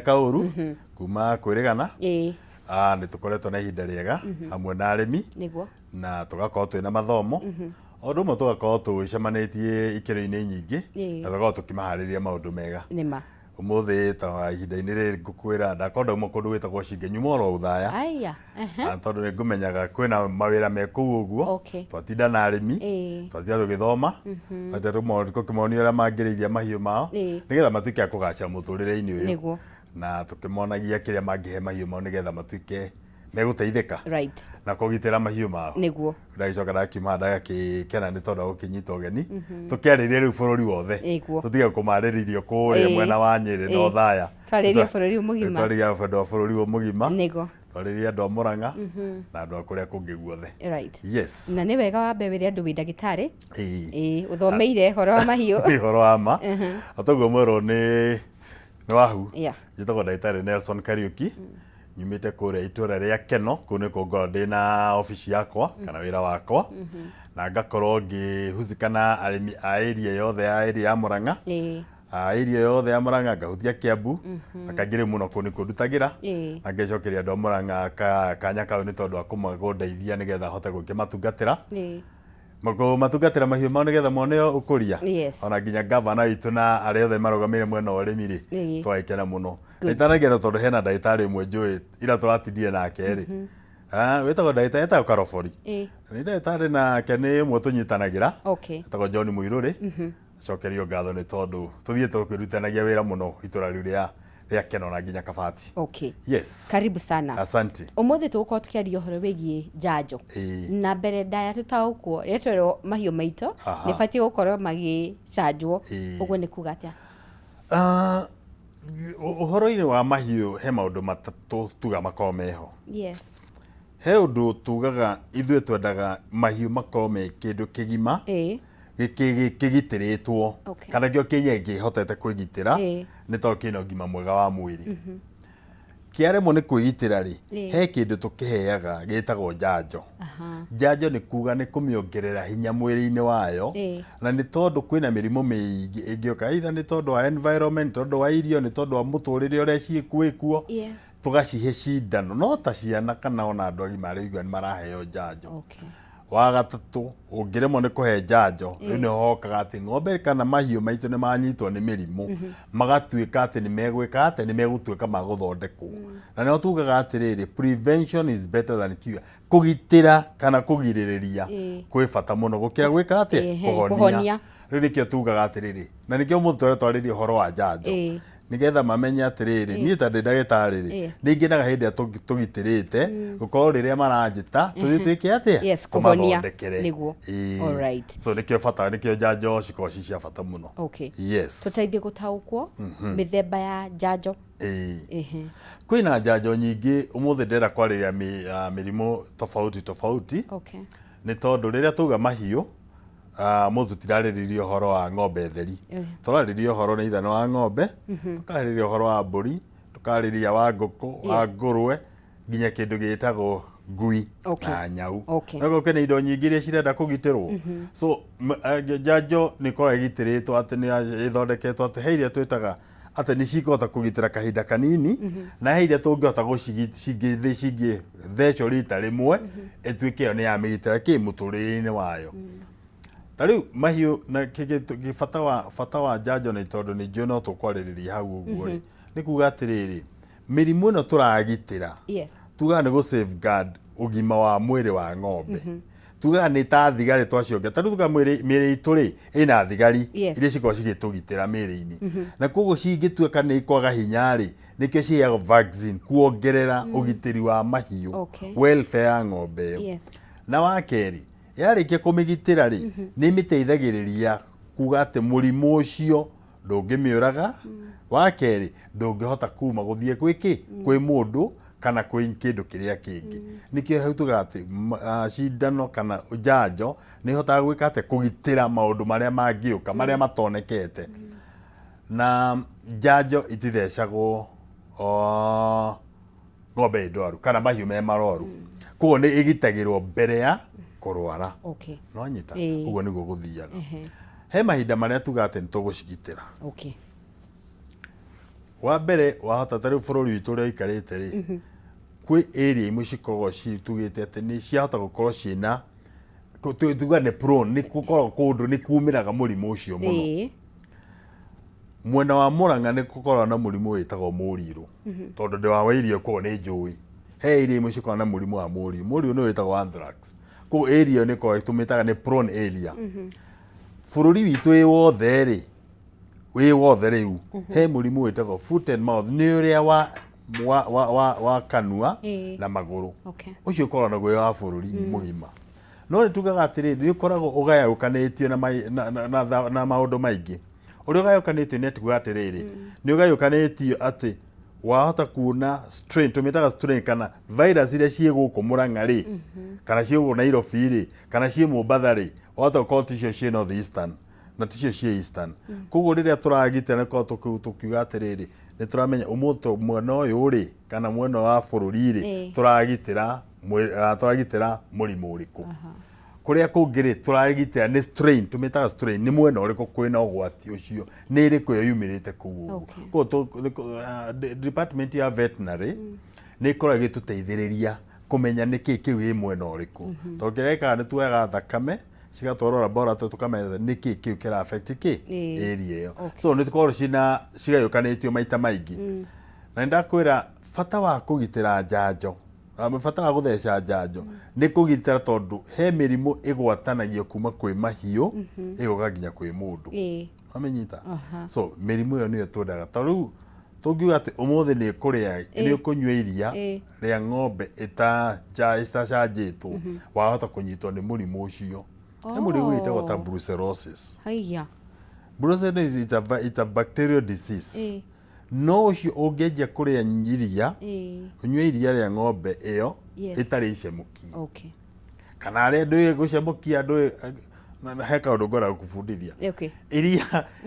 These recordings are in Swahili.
Kauru kuma kwirigana nĩ tũkoretwo na ihinda rĩega hamwe na arĩmi na tũgakorwo twĩna mathomo o ũndũ ũmwe tũgakorwo tũcemanĩtie ikĩro-inĩ nyingĩ na tũgakorwo tũkĩmaharĩria maũndũ mega. Ũmũthĩ ta ihinda-inĩ rĩrĩ ngũkwĩra ndakorwo ndauma kũndũ gwĩtagwo Cinge nyuma oro Uthaya tondũ nĩ ngũmenyaga kwĩna mawĩra me kũu ũguo twatinda na arĩmi twatinda tũgĩthoma tũkĩmonia ũrĩa mangĩrĩithia mahiũ mao nĩgetha matuĩke a kũgacĩra mũtũrĩre-inĩ ũyũ na tũkĩmonagia kĩrĩa mangĩhe mahiũ mao nĩgetha matuĩke megũteithĩka na kũgitĩra mahiũ mao. Ndagĩcoka ndakiuma ndagakĩkena nĩ tondũ wa gũkĩnyita ũgeni tũkĩarĩria rĩu bũrũri wothe tũtige kũmarĩrĩrio kũrĩa mwena wa Nyĩrĩ na Uthaya twarĩria bũrũri mũgima twarĩria andũ a Mũrang'a na andũ a kũrĩa kũngĩ guothe. Na nĩ wega wambe wĩre andũ wĩ ndagĩtarĩ ũthomeire ũhoro wa mahiũ ũhoro wa ma ataguo mwerwo nĩ wahu njĩtagwo ndagĩtarĩ Nelson Kariuki nyumĩte kũrĩa itũra rĩa Keno kũu nĩkuo ngoragwo ndĩ na obici yakwa kana wĩra wakwa na ngakorwo ngĩhusika na arĩmi a area yothe ya Mũrang'a area yothe ya Mũrang'a ngahutia Kiambu na kaingĩ mũno kũu nĩkuo ndutagĩra na ngĩcokeria andũ a Mũrang'a kanya kau nĩ tondũ wa kũmateithia nĩgetha hote gũkĩmatungatĩra matungatĩra mahiũ mao nĩgetha mone ũkũria ona nginya gavana witũ na arĩa othe marũgamĩrĩire mwena wa ũrĩmi rĩ twagĩkena mũno. Nĩtanagĩra tondũ hena ndagĩtarĩ ũmwe njũĩ ira tũratindire nake rĩ wĩtagwo ndagĩtarĩ etagwo Karobori nĩ ndagĩtarĩ nake nĩ ũmwe tũnyitanagĩra etagwo John Mũirũrĩ cokerio ngatho nĩ tondũ tũthiĩte tũkĩrutanagia wĩra mũno itũra rĩu rĩa Keno na nginya Kabati. Karibu sana. Asante. Ũmũthĩ tũgũkorwo tũkĩaria ũhoro wĩgiĩ njanjo na mbere ndaya tũtaũkwo rĩtwerwo mahiũ maitũ nĩ batiĩ gũkorwo magĩcanjwo ũguo nĩ kuga atĩa? Ũhoro-inĩ wa mahiũ he maũndũ matatũ tuga makorwo meho. He ũndũ tugaga ithuĩ twendaga mahiũ makorwo me kĩndũ kĩgima kĩgitĩrĩtwo kana kĩo kĩhotete kwĩgitĩra nĩ tondũ kĩna ũgima mwega wa mwĩrĩ. Kĩaremwo nĩ kwĩgitĩra rĩ he kĩndũ tũkĩheaga gĩtagwo njanjo. Njanjo nĩ kuga nĩ kũmĩongerera hinya mwĩrĩ-inĩ wayo na nĩ tondũ kwĩna mĩrimũ mĩingĩ ĩngĩũka either nĩ tondũ wa environment, nĩ tondũ wa irio, nĩ tondũ wa mũtũrĩre ũrĩa ciĩkuo tũgacihe cindano no ta ciana kana ona andũ agima arĩa nĩ maraheo njanjo. Wa gatatũ ũngĩremwo nĩ kũhe njanjo rĩu nĩ hokaga atĩ ng'ombe kana mahiũ maitũ nĩ manyitwo nĩ mĩrimũ magatuĩka atĩ nĩ megwĩka atĩ nĩ megũtuĩka ma gũthondekwo na nĩo tugaga atĩrĩrĩ prevention is better than cure. Kũgitĩra kana kũgirĩrĩria kwĩ bata mũno gũkĩra gwĩka atĩ kũhonia. Rĩu nĩkĩo tugaga atĩrĩrĩ na nĩkĩo mũndũ twarĩria ũhoro wa njanjo nĩgetha mamenye atĩrĩrĩ niĩ ta ndĩ ndagĩtarĩ rĩ nĩ ngenaga hĩndĩ ĩrĩa tũgitĩrĩte gũkorwo rĩrĩa maranjĩta tũthiĩ twĩke atĩa tũmathondekere. So nĩkĩo bata nĩkĩo njanjo cikoragwo ci cia bata mũno. Tũteithie gũtaũkwo mĩthemba ya njanjo. Kwĩna njanjo nyingĩ ũmũthĩ ndĩrenda kwarĩria mĩrimũ tofauti nĩ tondũ rĩrĩa tuga mahiũ mũndũ tũtirarĩrĩria ũhoro wa ng'ombe theri tũrarĩrĩria ũhoro nĩ ithano wa ng'ombe tũkarĩrĩria ũhoro wa mbũri tũkarĩrĩria wa ngũkũ wa ngũrwe nginya kĩndũ gĩtagwo ngui na nyau. Noguo kwĩna indo nyingĩ iria cirenda kũgitĩrwo so njanjo nĩ ĩkoragwo ĩgitĩrĩtwo atĩ nĩ ĩthondeketwo atĩ he iria twĩtaga atĩ nĩ cikũhota kũgitĩra kahinda kanini na he iria tũngĩhota cingĩthecwo rita rĩmwe ĩtuĩke ĩyo nĩ yamĩgitĩra mũtũrĩre-inĩ wayo. Tarĩu mahiũ na bata wa njanjo nĩ tondũ nĩ njũĩ no tũkwarĩrĩria hau ũguo rĩ nĩ kuga atĩrĩrĩ mĩrimũ ĩno tũragitĩra tugaga nĩ gũ safeguard ũgima wa mwĩrĩ wa ng'ombe tugaga nĩ ta thigari twacionge tarĩu tugaga mĩĩrĩ itũ rĩ ĩna thigari iria cikoragwo cigĩtũgitĩra mĩĩrĩ-inĩ na koguo cingĩtuĩka nĩ ikwaga hinya rĩ nĩkĩo ciheagwo vaccine kuongerera ũgitĩri wa mahiũ welfare ya ng'ombe ĩyo. Na wa kerĩ yarĩkia kũmĩgitĩra rĩ nĩ mĩteithagĩrĩria kuga atĩ mũrimũ ũcio ndũngĩmĩũraga. Wa kerĩ ndũngĩhota kuma gũthiĩ kwĩ mũndũ kana kwĩ kĩndũ kĩrĩa kĩngĩ. Nĩkĩo hau tugaga atĩ cindano kana njanjo nĩ ihotaga gwĩka atĩ kũgitĩra maũndũ marĩa mangĩũka marĩa matonekete. Na njanjo itithecagwo ng'ombe ndwaru kana mahiũ me marwaru koguo nĩ ĩgitagĩrwo mbere ya kũrwara. No nyita ũguo nĩguo gũthiaga. He mahinda marĩa tugaga atĩ nĩ tũgũcigitĩra. wa mbere wahota tarä bå rå witå rä a ikarä te rä kwä area imwe cikoragwo tugä atä nä ciahota gå korwo ciĩna tuga nä prone nä gå korwo kå ndå nä kumä raga må rimå å cio må no mwena wa Murang'a nä gå korwo na må rimå wä tagwo må rirå tondå ndä wa irio korwo nä njå ä he area imwe cikorwo na må rimå wa må rirå nä wä tagwo anthrax kå area nä korwo tå mä taga nä prone area bå rå ri witå wä wothe rä rä u he må rimå wä tagwo foot and mouth nä å rä a wa kanua na magå rå å cio korwo naguo wa bå rå ri må gima no nä tugaga atä rä nä å koragwo å gayå kanä tio na maå ndå maingä å rä a å gayå kanä tio nä atuga atä rä rä nä å gayå kanä tio atä wahota kuona strain tå mä taga strain kana virus iria ciä gå kå må Murang'a rä kana ciä gå Nairobi rä kana ciä Mombatha rä wahota gå korwo ticio ciä North Eastern na ticio ciä Eastern koguo rä rä a tå ragitä nä korwo tå kiuga atä rä rä nä tå ramenya mwena å yå rä kana mwena wa bå rå ri rä tå ragitä ra må rimå å rä kå kå rä a kå ngä rä tå ragitä ra nä strain tå mä taga strain nä mwena å rä kå kwä na å gwati å cio nä ä rä kå yo yumä rä te kå department ya veterinary nä ikoragwo ä tå teithä rä ria kå menya nä kä kä u ä mwena å rä kå tondå kä rä a ikaga nä tuoyaga thakame cigatwarwo laboratory tukamenya nä kä kä u kä affect kä area ä yo so nä tukorwo cigayå kanä tio maita maingä na nä ndakwä ra bata wa kå gitä ra njanjo bata wa gå theca njanjo nä kå gitä ra tondå he mä rimå ä gwatanagio kuma kwä mahiå ä goka nginya kwä må ndå wamenyita so mä rimå ä yo nä yo twendaga ta rä u tå ngiuga atä å må thä nä kå rä a nä å kå nyua iria rä a ng'ombe itacanjä two wahota kå nyitwo nä må rimå å cio nä må rimå wä tagwo ta brucellosis. Brucellosis is a bacterial disease no å cio å ngä anjia kå rä a iria å nyua iria rä a ng'ombe ä yo ä tarä icemukie kana arä a ndå gå cemukia andå he kaå ndå ngoragwo gå bundithia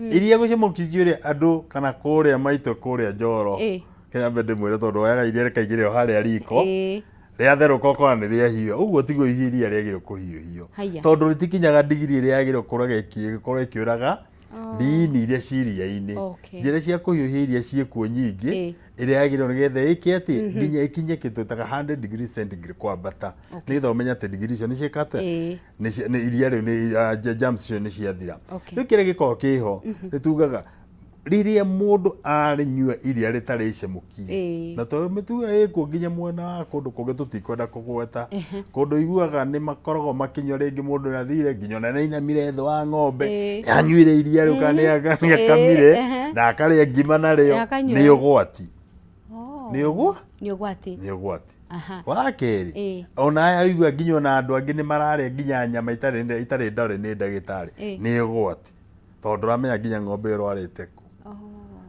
iria gå cemukithio rä andå kana kå rä a maitå kå rä a Njoro Kenya mbere ndä mwä re tondå oyaga iria rä kaingä rä o harä a riko rä atherå kona nä rä a hiå å guo tiguo iria rä agä rwo kå hiå hiå tondå rä tikinyaga ndigiri ä rä agä rwo gä korwo ä kä å raga thini iria ciria-inä njä ra cia kå hiå hia iria ciäkuo nyingä ä rä agä rwo nä getha ä kä atä nginya ä kinye kä twätaga 100 degree centigrade kwambata nä getha å menya atä degree icio nä ciäkate iria rä u germs icio nä ciathira rä u kä rä a gä korwo kä ho nä tugaga rä rä a må ndå arä nyua iria rä tarä icemukie na tondå mä tuga ä kuo nginya mwena wa kå ndå kå ngä tå tikwenda kå gweta kå ndå iguaga nä makoragwo makinywo rä ngä må ndå nä athire nginya ona nä ainamire thå wa ng'ombe anyuire iria rä u kana nä akamire na akarä a ngima narä o nä å gwati nä å gwati wa kerä ona aya aigua nginya ona andå angä nä mararä nginya nyama itarä ndarä nä ndagä tarä nä å gwati tondå ramenya nginya ng'ombe ä rwarä te ku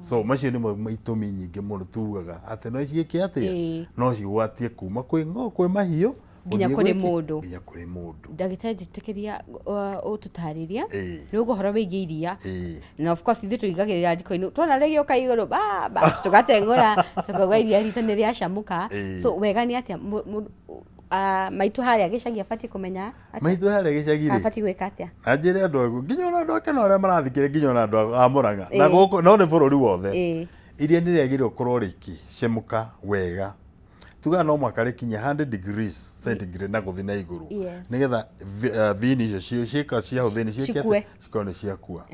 so macio nä mo itå mi nyingä må no tugaga atä no ciä kä atä no cigwatie kuma kwä mahiå nginya kå rä må ndå ndagä tarä njä kä ria å tå tarä ria nä å gå horo wä ingä iria na ithuä tå igagä rä ra ndiko-inä twona rä gä å ka igå rå tå gatengå ra tåkauga iria ritå nä rä acamå ka so wega nä atä maitå harä a gä cagi abatiä kå menya maitå harä a gä cagi abatiä gwä ka atä a na njä re andå aku nginya ona andå ake no arä a marathikä re nginya ona andå a Murang'a na no nä bå rå ri wothe iria nä rä agä rwo å korwo rä kä cemuka wega tugaga no mwaka rä kinya 100 degrees centigrade na gå thiä na igå rå nä getha vini icio ciahå thä nä cikorwo nä ciakua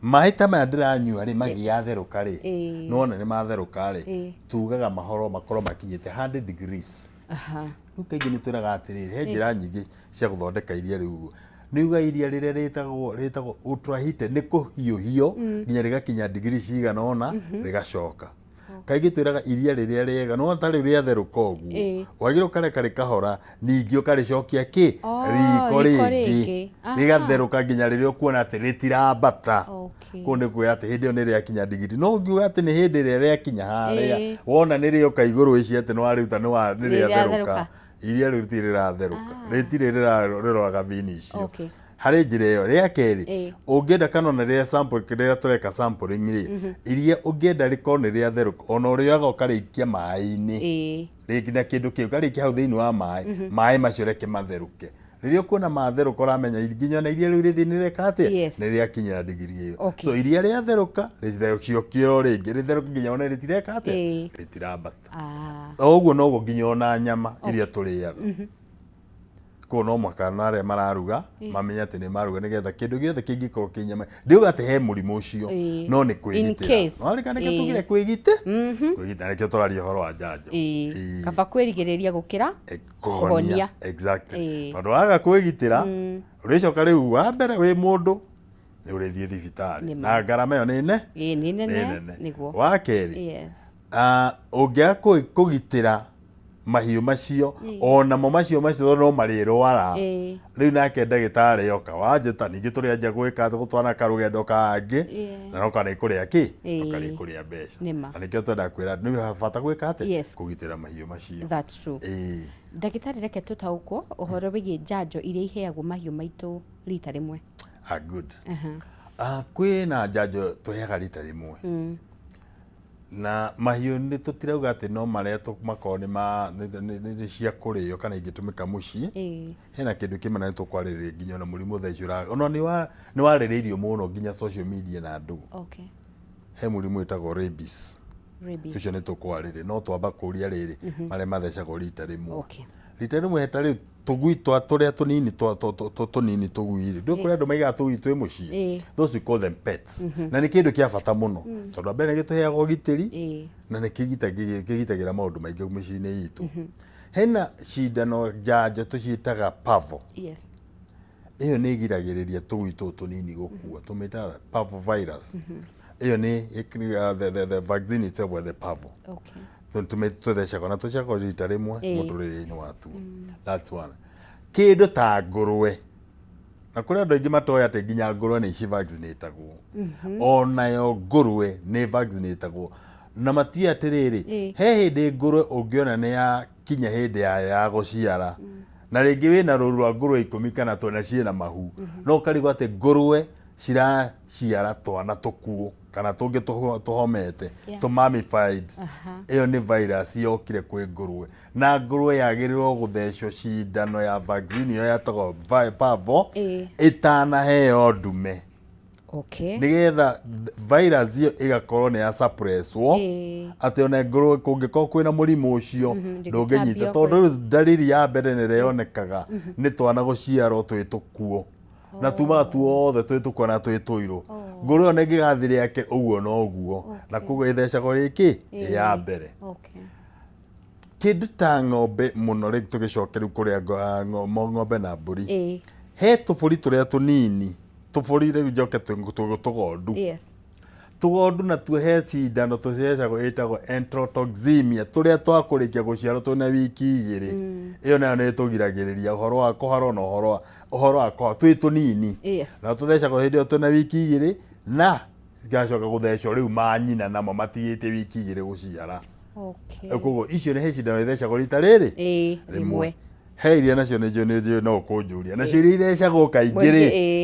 maä ta maya ndä ranyua rä magä atherå ka rä nona nä matherå ka rä tugaga makorwo makinyä te 100 degrees rä u kaingä nä twä raga atä rä he njä ra nyingä cia gå thondeka iria rä u nä uga iria rä rä a rä tagwo ultrahite nä kå hiå hiå nginya rä gakinya digiri cigana ona rä gacoka kaingä twä raga iria rä rä a rĩega no tarä rä atherå ka å guo wagä rwo kareka rä kahora ningä å karä cokia kä riko rä ngä rä gatherå ka nginya rä rä a å kuona atä rä tirambata kå nä kwä atä hä ndä ä yo nä rä akinya digiri no ngiuga atä nä hä ndä ä rä a rä akinya harä a wona nä rä oka igå rå ici atä nä warä ruta nä rä atherå ka iria rä u ti rä ratherå ka rä tirä rä roraga vini icio harä njä ra ä yo rä a kerä å ngä enda kana ona rä a tå reka sampling rä iria å ngä enda rä korwo nä rä atherå ka ona å rä oyaga å karä ikia maä-inä rä na kä ndå kä u karä ikia hau thä inä wa maä maä macio reke matherå ke riria kuona matherũka ũramenya nginya na iria rĩu rĩthĩ nĩreka atĩa nĩ rĩakinyĩra digiri ĩyo. So iria rĩatherũka rĩciokio rĩngĩ rĩtherũka nginya ona rĩtireka atĩa rĩtirambata. Ũguo noguo nginya ona nyama iria tũrĩaga ko no makana arĩa mararuga mamenya atĩ nĩ maruga nĩgetha kĩndũ gĩothe kĩngĩkorwo kĩ nyama ndiuga atĩ he mũrimũ ũcio no nĩ kwĩgitĩra no rĩka nĩkĩo tugire kwĩgita nĩkĩo tũraria ũhoro wa njanjo kaba kwĩrigĩrĩria gũkĩra kũhonia. Exactly. Tondũ waga kwĩgitĩra ũrĩcoka rĩu wa mbere wĩ mũndũ nĩ ũrĩthiĩ thibitarĩ na ngarama ĩyo nĩ nene nĩguo. Wa kerĩ ũngĩaga kũgitĩra mahiũ macio onamo macio no marĩrwara rĩu nake ndagĩtarĩ yoka wanjĩta ningĩ tũrĩanjia gwĩka twana karũgendo kangĩ na no kana ikũrĩa kũrĩa mbeca na nĩkĩo twenda kwĩra nĩ bata gwĩka atĩ kũgitĩra mahiũ macio. That's true. Ndagĩtarĩ reke tũtaũkwo ũhoro wĩgiĩ njanjo iria iheagwo mahiũ maitũ rita rĩmwe. Good. Kwĩna njanjo tũheaga rita rĩmwe na mahiũ nĩ tũtirauga atĩ no marĩa makorwo nĩ cia kũrĩo kana ingĩtũmĩka mũciĩ. Hena kĩndũ kĩmwe na nĩ tũkwarĩrĩria nginya ona mũrimũ thaa ici ona nĩ warĩrĩirio mũno nginya social media na andũ. He mũrimũ wĩtagwo rabies. Ũcio nĩ tũkwarĩrĩria no twamba kũria rĩrĩ marĩa mathecagwo rita rĩmwe. Rita rĩmwe heta rĩu tũgui tũrĩa tũnini tũgui ndũ kũrĩa andũ maigaga tũgui twĩ mũciĩ. Those we call them pets. Na nĩ kĩndũ kĩa bata mũno tondũ mbere gĩtũheaga ũgitĩri na nĩ kĩgitagĩra maũndũ maingĩ mĩciĩ-inĩ itũ. Hena cindano njanjo tũciĩtaga parvo. Ĩyo nĩ ĩgiragĩrĩria tũgui tũtũ tũnini gũkua tũmĩtaga parvovirus. Ĩyo nĩ the vaccine itself was the parvo. Tũthecagwo na tũcakwo rita rĩmwe mũtũrĩre-inĩ watu. That's one. Kĩndũ ta ngũrũwe na kũrĩ andũ aingĩ matoĩ atĩ nginya ngũrũwe nĩ ci-vaccinatagwo. Onayo ngũrũwe nĩ vaccinatagwo na matiũĩ atĩrĩrĩ he hĩndĩ ngũrũwe ũngĩona nĩ yakinya hĩndĩ yayo ya gũciara na rĩngĩ wĩna rũru rwa ngũrũwe 10 kana twana ciĩna mahu no ũkarigwo atĩ ngũrũwe ciraciara twana tũkuũ kana tũngĩ tũhomete tũmamified. Ĩyo nĩ virus yokire kwĩ ngũrũwe na ngũrũwe yagĩrĩirwo gũthecwo cindano ya vaccine ĩyo yatagwo parvo ĩtanaheo ndume nĩgetha virus ĩyo ĩgakorwo nĩ ya suppresswo atĩ ona ngũrũwe kũngĩkorwo kwĩna mũrimũ ũcio ndũngĩnyita tondũ ndariri ya mbere nĩ ĩreyonekaga nĩ twana gũciarwo twĩ tũkuũ na tumaga tuothe twĩ tũkwana twĩ tũirũ. Ngũrũwe ona ĩngĩgathire yake ũguo noguo na koguo ĩthecagwo rĩngĩ ya mbere. Kĩndũ ta ng'ombe mũno rĩu tũgĩcoke rĩu kũrĩa ng'ombe na mbũri he tũbũri tũrĩa tũnini tũbũri rĩu njoke tũgondu. Tũgondu natuo he cindano tũcecagwo ĩtagwo enterotoxemia tũrĩa twakũrĩkia gũciarwo twĩna wiki 2. Ĩyo nayo nĩ tũgiragĩrĩria ũhoro wa kũharwo na ũhoro wa kũharwo twĩ tũnini na tũthecagwo hĩndĩ ĩyo twĩna wiki 2 na ngacoka gũthecwo rĩu manyina namo matigĩte wiki 2 gũciara. Koguo icio nĩ cindano ĩthecagwo rita rĩrĩ rĩmwe. He iria nacio nĩ no kũnjũria nacio iria ithecagwo kaingĩ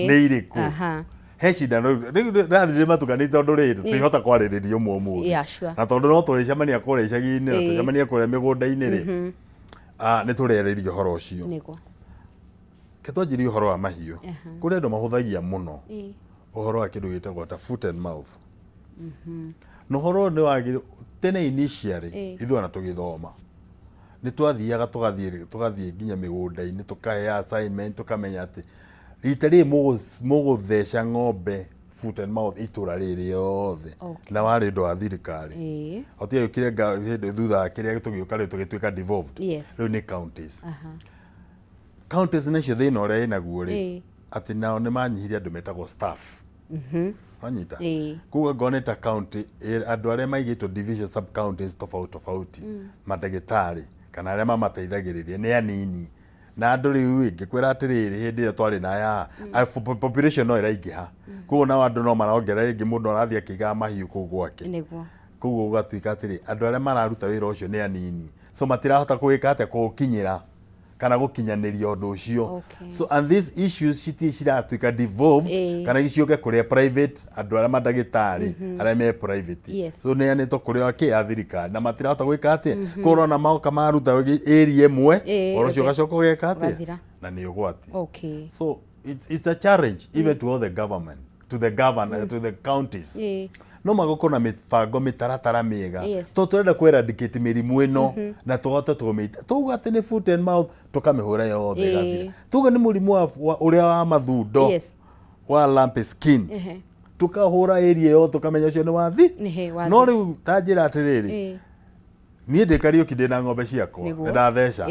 nĩ irĩkũ? He cindano rĩu matukanĩte tondũ rĩrĩ tũtihota kwarĩrĩria ũmwe ũmũthĩ na tondũ no tũrĩcemania kũrĩa icagi-inĩ na tũcemania kũrĩa mĩgũnda-inĩ rĩ nĩ tũrĩarĩria ũhoro ũcio. Ke twanjirie ũhoro wa mahiũ kũrĩ andũ mahũthagia mũno ũhoro wa kĩndũ gĩtagwo ta foot and mouth. Na ũhoro nĩ wagĩrĩire tene initially ithuĩ ona tũgĩthoma nĩ twathiaga tũgathiĩ nginya mĩgũnda-inĩ tũkahe assignment tũkamenya atĩ rita rĩrĩ mũgũtheca ng'ombe foot and mouth itũra rĩrĩ yothe na warĩ ũndũ wa thirikari otiga gĩũkire thutha wa kĩrĩa tũgĩũka rĩu tũgĩtuĩka devolved rĩu nĩ counties. Counties nacio thĩna ũrĩa ĩnaguo rĩ atĩ nao nĩ manyihirie andũ metagwo staff. Wanyita koguo ngone ta county andũ arĩa maigĩtwo division sub counties tofauti mandagĩtarĩ kana arĩa mamateithagĩrĩria nĩ anini na andũ rĩu ingĩkwĩra atĩrĩrĩ hĩndĩ ĩrĩa twarĩ na ya population no ĩraingĩha koguo nao andũ no marongerera rĩngĩ mũndũ arathiĩ akĩigaga mahiũ kũu gwake koguo gũgatuĩka atĩrĩ andũ arĩa mararuta wĩra ũcio nĩ anini so matirahota gwĩka atĩa kũũkinyĩra kana gũkinyanĩria ũndũ ũcio. So and these issues ciratuĩka devolved kana gĩciũke kũrĩa private andũ arĩa mandagĩtarĩ arĩa me private. So nĩ anĩtwo kũrĩa ya thirikari na matirahota gwĩka atĩa korona maoka maruta area ĩmwe ũhoro ũcio ũgacoka ũgeka atĩa na nĩ ũgwati. Okay. So it's a challenge even to all the government, to the governor, to the counties. No magũkorwo na mĩbango mĩtaratara mĩega to tũrenda kũ-eradicate mĩrimũ ĩno na tũhote tũmĩita. Tuuga atĩ nĩ foot and mouth tũkamĩhũra yothe ĩgathira. Tuuga nĩ mũrimũ ũrĩa wa mathundo wa lumpy skin tukahũra area yothe tũkamenya ũcio nĩ wathi. No rĩu ta njĩra atĩrĩrĩ, niĩ ndĩ Kariuki ndĩna ng'ombe ciakwa ndatheca,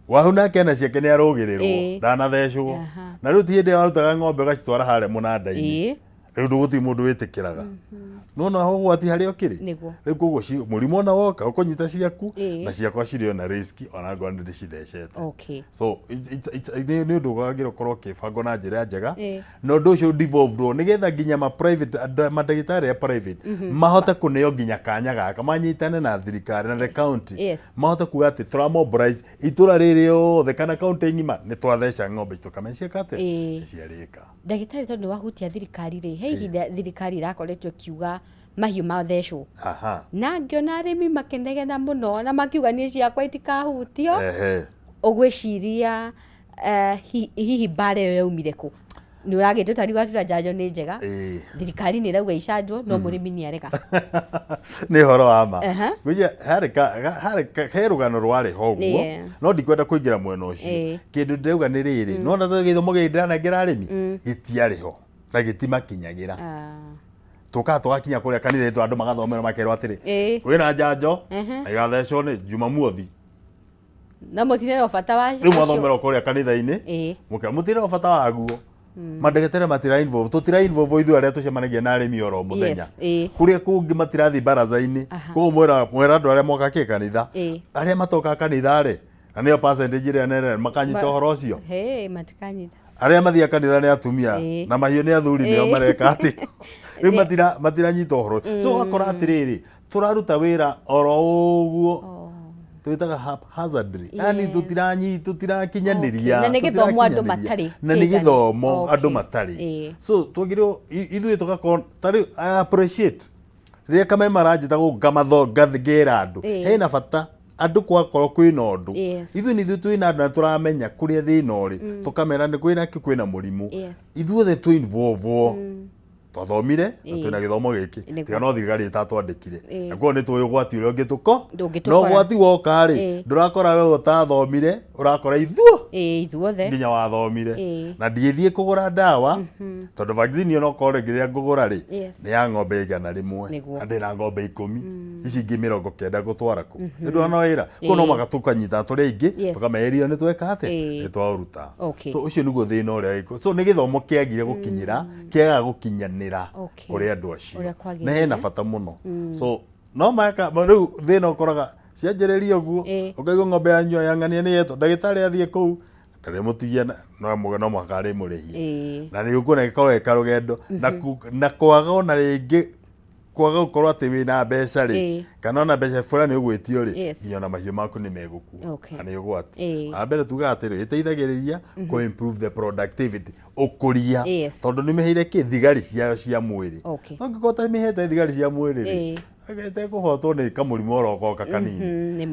wahu nake na ciake nĩ arũgĩrĩrwo ndanathecwo, na rĩu ti hĩndĩ ĩyo warutaga ng'ombe ũgacitwara harĩa mũnanda-inĩ, rĩu gũtirĩ mũndũ wĩtĩkĩraga. Nona ũgwati harĩa ũkĩrĩ rĩu koguo mũrimũ ona woka ũkũnyita ciaku na ciakwa cirĩ ona risk ona ngorwo nĩ ndĩcithecete. So nĩ ũndũ wagĩrĩirwo gũkorwo ũkĩbangwo na njĩra njega na ũndũ ũcio devolve nĩgetha nginya mandagĩtarĩ a private mahote kũneo nginya kanya gaka manyitane na thirikari na the county mahote kuga atĩ tũramobilize itũra rĩrĩ yothe kana county ng'ima nĩ twatheca ng'ombe tũkamenya cieka atĩ ciarĩka. Ndagĩtarĩ tondũ wahutia thirikari rĩ, he ihinda thirikari irakoretwo ĩkiuga mahiũ mathecwo na ngĩona arĩmi makenegena mũno na makiuga niĩ ciakwa itikahutio. Ũgwĩciria hihi mbara ĩyo yaumire kũ? Nĩ ũragĩte tari gwatura njanjo nĩ njega, thirikari nĩ ĩrauga icanjwo no mũrĩmi nĩ arega. Nĩ ũhoro wa ma. He rũgano rwarĩ ho ũguo no ndikwenda kũingĩra mwena ũcio. Kĩndũ ndĩrauga nĩ rĩrĩ, no gĩthomo gĩkĩ ndĩranengera arĩmi gĩtiarĩ ho na gĩtimakinyagĩra. Tũkaga tũgakinya kũrĩa kanitha andũ magathomera makerwo atĩrĩ kwĩna njanjo na igathecwo nĩ Jumamothi. Na mũtirĩ na bata wa rĩu mwathomera kũrĩa kanitha-inĩ mũtirĩ na bata waguo. Mandagĩtarĩ matira involve, tũtira involve ithuĩ arĩa tũcemanagia na arĩmi oro mũthenya. Kũrĩa kũngĩ matirathi baraza-inĩ, koguo mwera andũ arĩa moka kanitha, arĩa matoka kanitha rĩ, na nĩyo percentage ĩrĩa nene makanyita ũhoro ũcio. Matikanyita. Arĩa mathiaga kanitha nĩ atumia na mahiũ nĩ athuri nĩo mareka atĩ rĩu matiranyita ũhoro. So ũgakora atĩrĩrĩ tũraruta wĩra oro ũguo twĩtaga haphazardly, yani tutirakinyanĩria na nĩ gĩthomo andũ matarĩ, na nĩ gĩthomo andũ matarĩ. So twagĩrĩirwo ithuĩ tũgakorwo tarĩ appreciate rĩrĩa kamwe maranjĩta ngathĩngĩra andũ hena bata andũ kwakorwo kwĩna ũndũ ithuĩ nĩ twĩna andũ na tũramenya kũrĩa thĩna ũrĩ tũkamera nĩ kwĩna mũrimũ ithuothe twĩ involve twathomire na twĩna gĩthomo gĩkĩ tiga no thirikari ĩtatwandĩkire na koguo nĩ tũĩ ũgwati ũrĩa ũngĩtũko no ũgwati woka rĩ ndũrakora we ũtathomire ũrakora ithuothe nginya wathomire na ndiĩthiĩ kũgũra ndawa tondũ vaccine ĩno korwo rĩrĩa ngũgũra rĩ nĩ ya ng'ombe 100 na ndĩna ng'ombe 10 ici ingĩ 90 ngũtwara kũ nĩ no wĩra koguo no mũhaka tũkanyita tũrĩa ingĩ tũkameheria nĩ tweka atĩ nĩ twaũruta. So ũcio nĩguo thĩna ũrĩa so nĩ gĩthomo kĩagire gũkinyĩra kĩaga gũkinyanĩra kũrĩ andũ acio na hena bata mũno. So no maka rĩu thĩna ũkoraga cianjĩrĩria ũguo ũkaigua ng'ombe yanyu yang'ania nĩ yeto ndagĩtarĩ athiĩ kũu ndarĩmũtigia no mũhaka arĩmũrĩhie na nĩ ũkuona gĩkorwo gĩka rũgendo na kwaga ona rĩngĩ kwaga gũkorwo atĩ wĩna mbeca rĩ kana ona mbeca fulani ũgwĩtio rĩ nginya ona mahiũ maku nĩ megũkua na nĩ ũgwati. Wa mbere tugaga atĩrĩ ĩteithagĩrĩria kũ improve the productivity ũkũria tondũ nĩ mĩheire thigari ciayo cia mwĩrĩ. Angĩkorwo ũtamĩhete thigari cia mwĩrĩ rĩ atekũhotwo nĩ kamũrimũ orogoka kanini.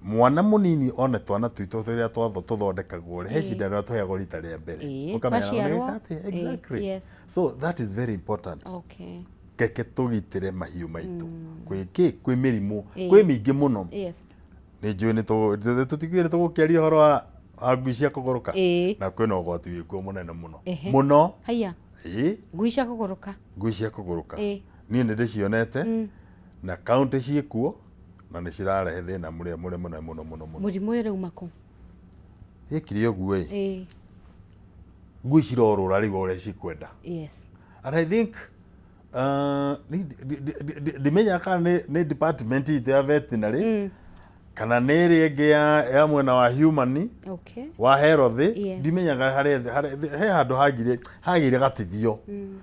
Mwana mũnini ona twana twitũ rĩrĩa tũthondekagwo he cindano tũheagwo rita rĩa mbere ũkamenya exactly. So that is very important. Keke tũgitĩre mahiũ maitũ kwĩ mĩrimũ kwĩ mĩingĩ mũno nĩ njũĩ tũtigĩrĩ tũgũkĩaria ũhoro wa ngui cia kũgũrũka na kwĩna ũgwati wĩkuo mũnene mũno ngui cia kũgũrũka niĩ nĩ ndĩcionete na kaunti ciĩkuo na nĩ cirarehe thĩna mũnene mũno. Mũrimũ ũyũ ũrauma kũ? Ĩkire ũguo ngui cirorũra rĩu ũrĩa cikwenda and I think ndimenya kana nĩ department itũ ya veterinary kana nĩ ĩrĩ ĩngĩ ya mwena wa human wa health ndimenyaga he handũ hagĩire gatithio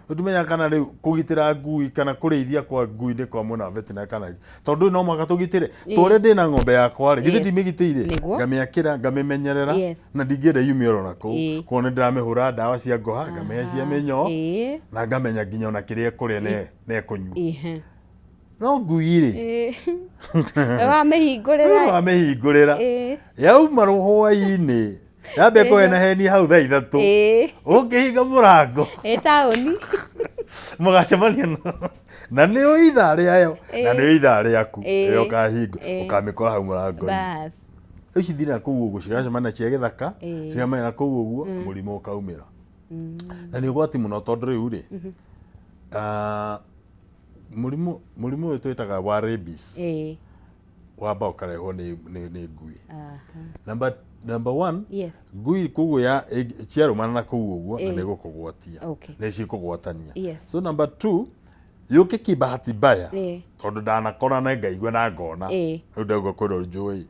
ndimenyaga kana rĩu kũgitĩra ngui kana kũrĩithia kwa ngui nĩ kwa mwena wa veterinary kana tondũ no mũhaka tũgitĩre tũrĩa ndĩna ng'ombe yakwa rĩ githĩ ndimĩgitĩire ngamĩakĩra ngamĩmenyerera na ndingĩenda yume oro nakũu koguo nĩ ndĩramĩhũra ndawa cia ngũha ngamĩhe cia mĩnyoo na ngamenya nginya ona kĩrĩa kũrĩa na ĩkũnyua. No ngui rĩ wamĩhingũrĩra yauma hwaĩ-inĩ Yambe kwena heni hau thaa 3 ukihinga murango taoni mugacemania na nĩ o ithaa rĩayo na nĩ o ithaa rĩaku ĩyo kahingo ũkamĩkora hau mũrango-inĩ rĩu cithiĩ na kũu ũguo cigacemania cia gĩthaka cigacemania na kũu ũguo mũrimũ ũkaumĩra na nĩ ũgwati mũno tondũ rĩu rĩ mũrimũ ũyũ twĩtaga wa rabies wamba ũkarehwo nĩ ngui number one ngui koguo ciarũmana na kũu ũguo na nĩ gũkũgwatia nĩ cikũgwatania so number two yũke kibahati mbaya tondũ ndanakorana ngaigua na ngona rĩu ndauga kwĩna njũĩ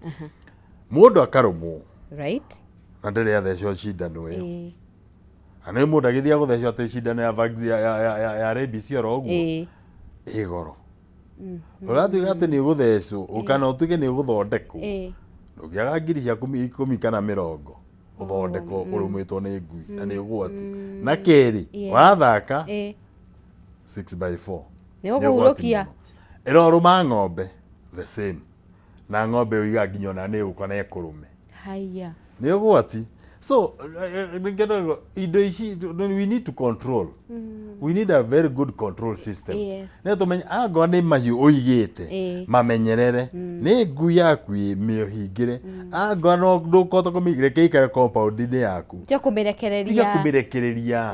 mũndũ akarũmwo na ndĩrĩ athecwo cindano ĩyo na nĩ mũndũ agĩthiĩ gũthecwo atĩ cindano ya vaccine ya rabies oro ũguo ĩ goro ũgatuĩka atĩ nĩ ũgũthecwo kana ũtuĩke nĩ ũgũthondekwo ndũngĩaga ngiri ciaku 10 kana 50 ũthondekwo ũrũmĩtwo nĩ ngui na nĩ ũgwati na kerĩ wathaka 6/4 nĩ ũkũhurũkia ĩrorũma ng'ombe the same na ng'ombe ũiga nginya ona nĩ ũka na ĩkũrũme nĩ ũgwati so indo ici we need to control we need a very good control system nĩ tũmenye angorwo nĩ mahiũ ũigĩte mamenyerere nĩ ngui yaku mĩhingĩre angorwo no ndũkũhota kũmĩigĩra ĩikare compound-inĩ yaku tiga kũmĩrekereria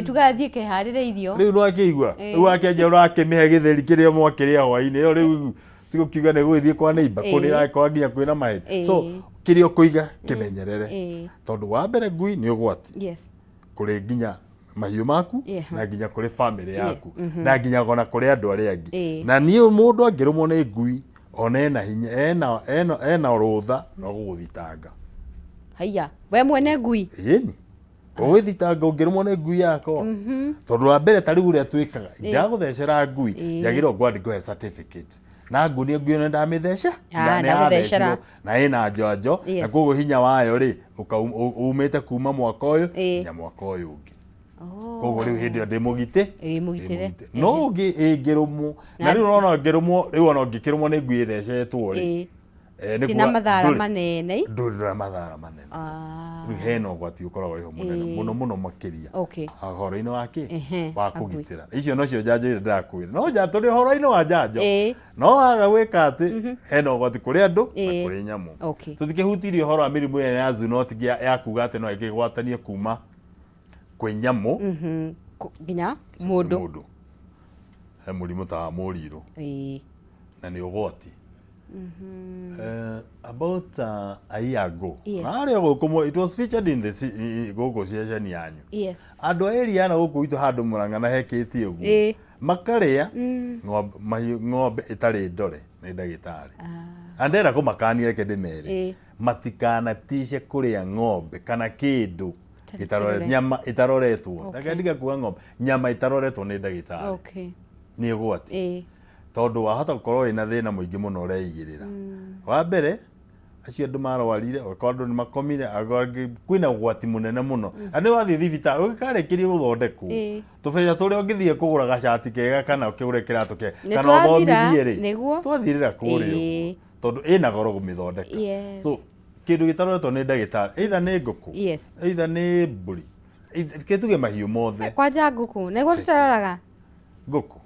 tugathiĩ kĩharĩrĩirio rĩu nĩ wakĩigua rĩu wakĩanjia ũrakĩmĩhe gĩtheri kĩrĩa mwakĩrĩa hwainĩ ĩyo rĩu tiga kiuga nĩ gũgĩthiĩ kwa neighbor kũrĩ ĩrakora nginya kwĩna mahĩti so kĩrĩa ũkũiga kĩmenyerere tondũ wa mbere ngui nĩ ũgwati kũrĩ nginya mahiũ maku na nginya kũrĩ family yaku na nginya ona kũrĩ andũ arĩa angĩ na niĩ mũndũ angĩrũmwo nĩ ngui ona ena hinya ena rũtha no gũgũthitanga we mwene ngui ĩni ũgĩthitanga ũngĩrũmwo nĩ ngui yakwa tondũ wa mbere ta rĩu ũrĩa twĩkaga ndagũthecera ngui njagĩrĩirwo ngwandĩkwo certificate na nguni ngui ĩno ndamĩtheca nĩyathecirwo na ĩna njanjo na koguo hinya wayo rĩ umĩte kuma mwaka ũyũ nginya mwaka ũyũ ũngĩ koguo rĩu hĩndĩ ĩyo ndĩmũgite no ũngĩ ĩngĩrũmwo na rĩu ũrona ngĩrũmwo rĩu ona ũngĩkĩrũmwo nĩ ngui ĩthecetwo rĩ tina mathara manene ndũrĩ na mathara manene rĩu hena ũgwati ũkoragwo wĩho mũnene mũno makĩria ũhoro-inĩ wa wa kũgitĩra icio nocio njanjo iria ndĩrakwĩra no nja tũrĩ ũhoro-inĩ wa njanjo no waga gwĩka atĩ hena ũgwati kũrĩ andũ na kũrĩ nyamũ tũtikĩhutirie ũhoro wa mĩrimũ ĩyo ya zoonotic ya kuga atĩ no ĩkĩgwatanie kuma kwĩ nyamũ nginya mũndũ he mũrimũ ta wa mũrirũ na nĩ ũgwati about a year ago it was featured in the gũkũ ceceni yanyu andũ a area na gũkũ itũ handũ Mũrang'a na hekĩtie ũguo makarĩa ng'ombe ĩtarĩ ndore nĩ ndagĩtarĩ na ndĩrenda kũmakania reke ndĩmere matikanatige kũrĩa ng'ombe kana kĩndũ nyama ĩtaroretwo ndakendiga kuga ng'ombe nyama ĩtaroretwo nĩ ndagĩtarĩ nĩ ũgwati tondũ wahota gũkorwo wĩna thĩna mũingĩ mũno ũreigĩrĩra wa mbere acio andũ marwarire okorwo andũ nĩ makomire kwĩna ũgwati mũnene mũno na nĩ wathiĩ thibitarĩ ũgĩkarĩkĩrie gũthondekwo tũbeca tũrĩa ũngĩthiĩ kũgũra gacati kega kana ũkĩgũre kĩratũ kega kana ũthomithie rĩ twathirĩra kũrĩa tondũ ĩna goro gũmĩthondeka so kĩndũ gĩtaroretwo nĩ ndagĩtarĩ either nĩ ngũkũ either nĩ mbũri kĩtuge mahiũ mothe kwanja ngũkũ nĩguo tũtaroraga ngũkũ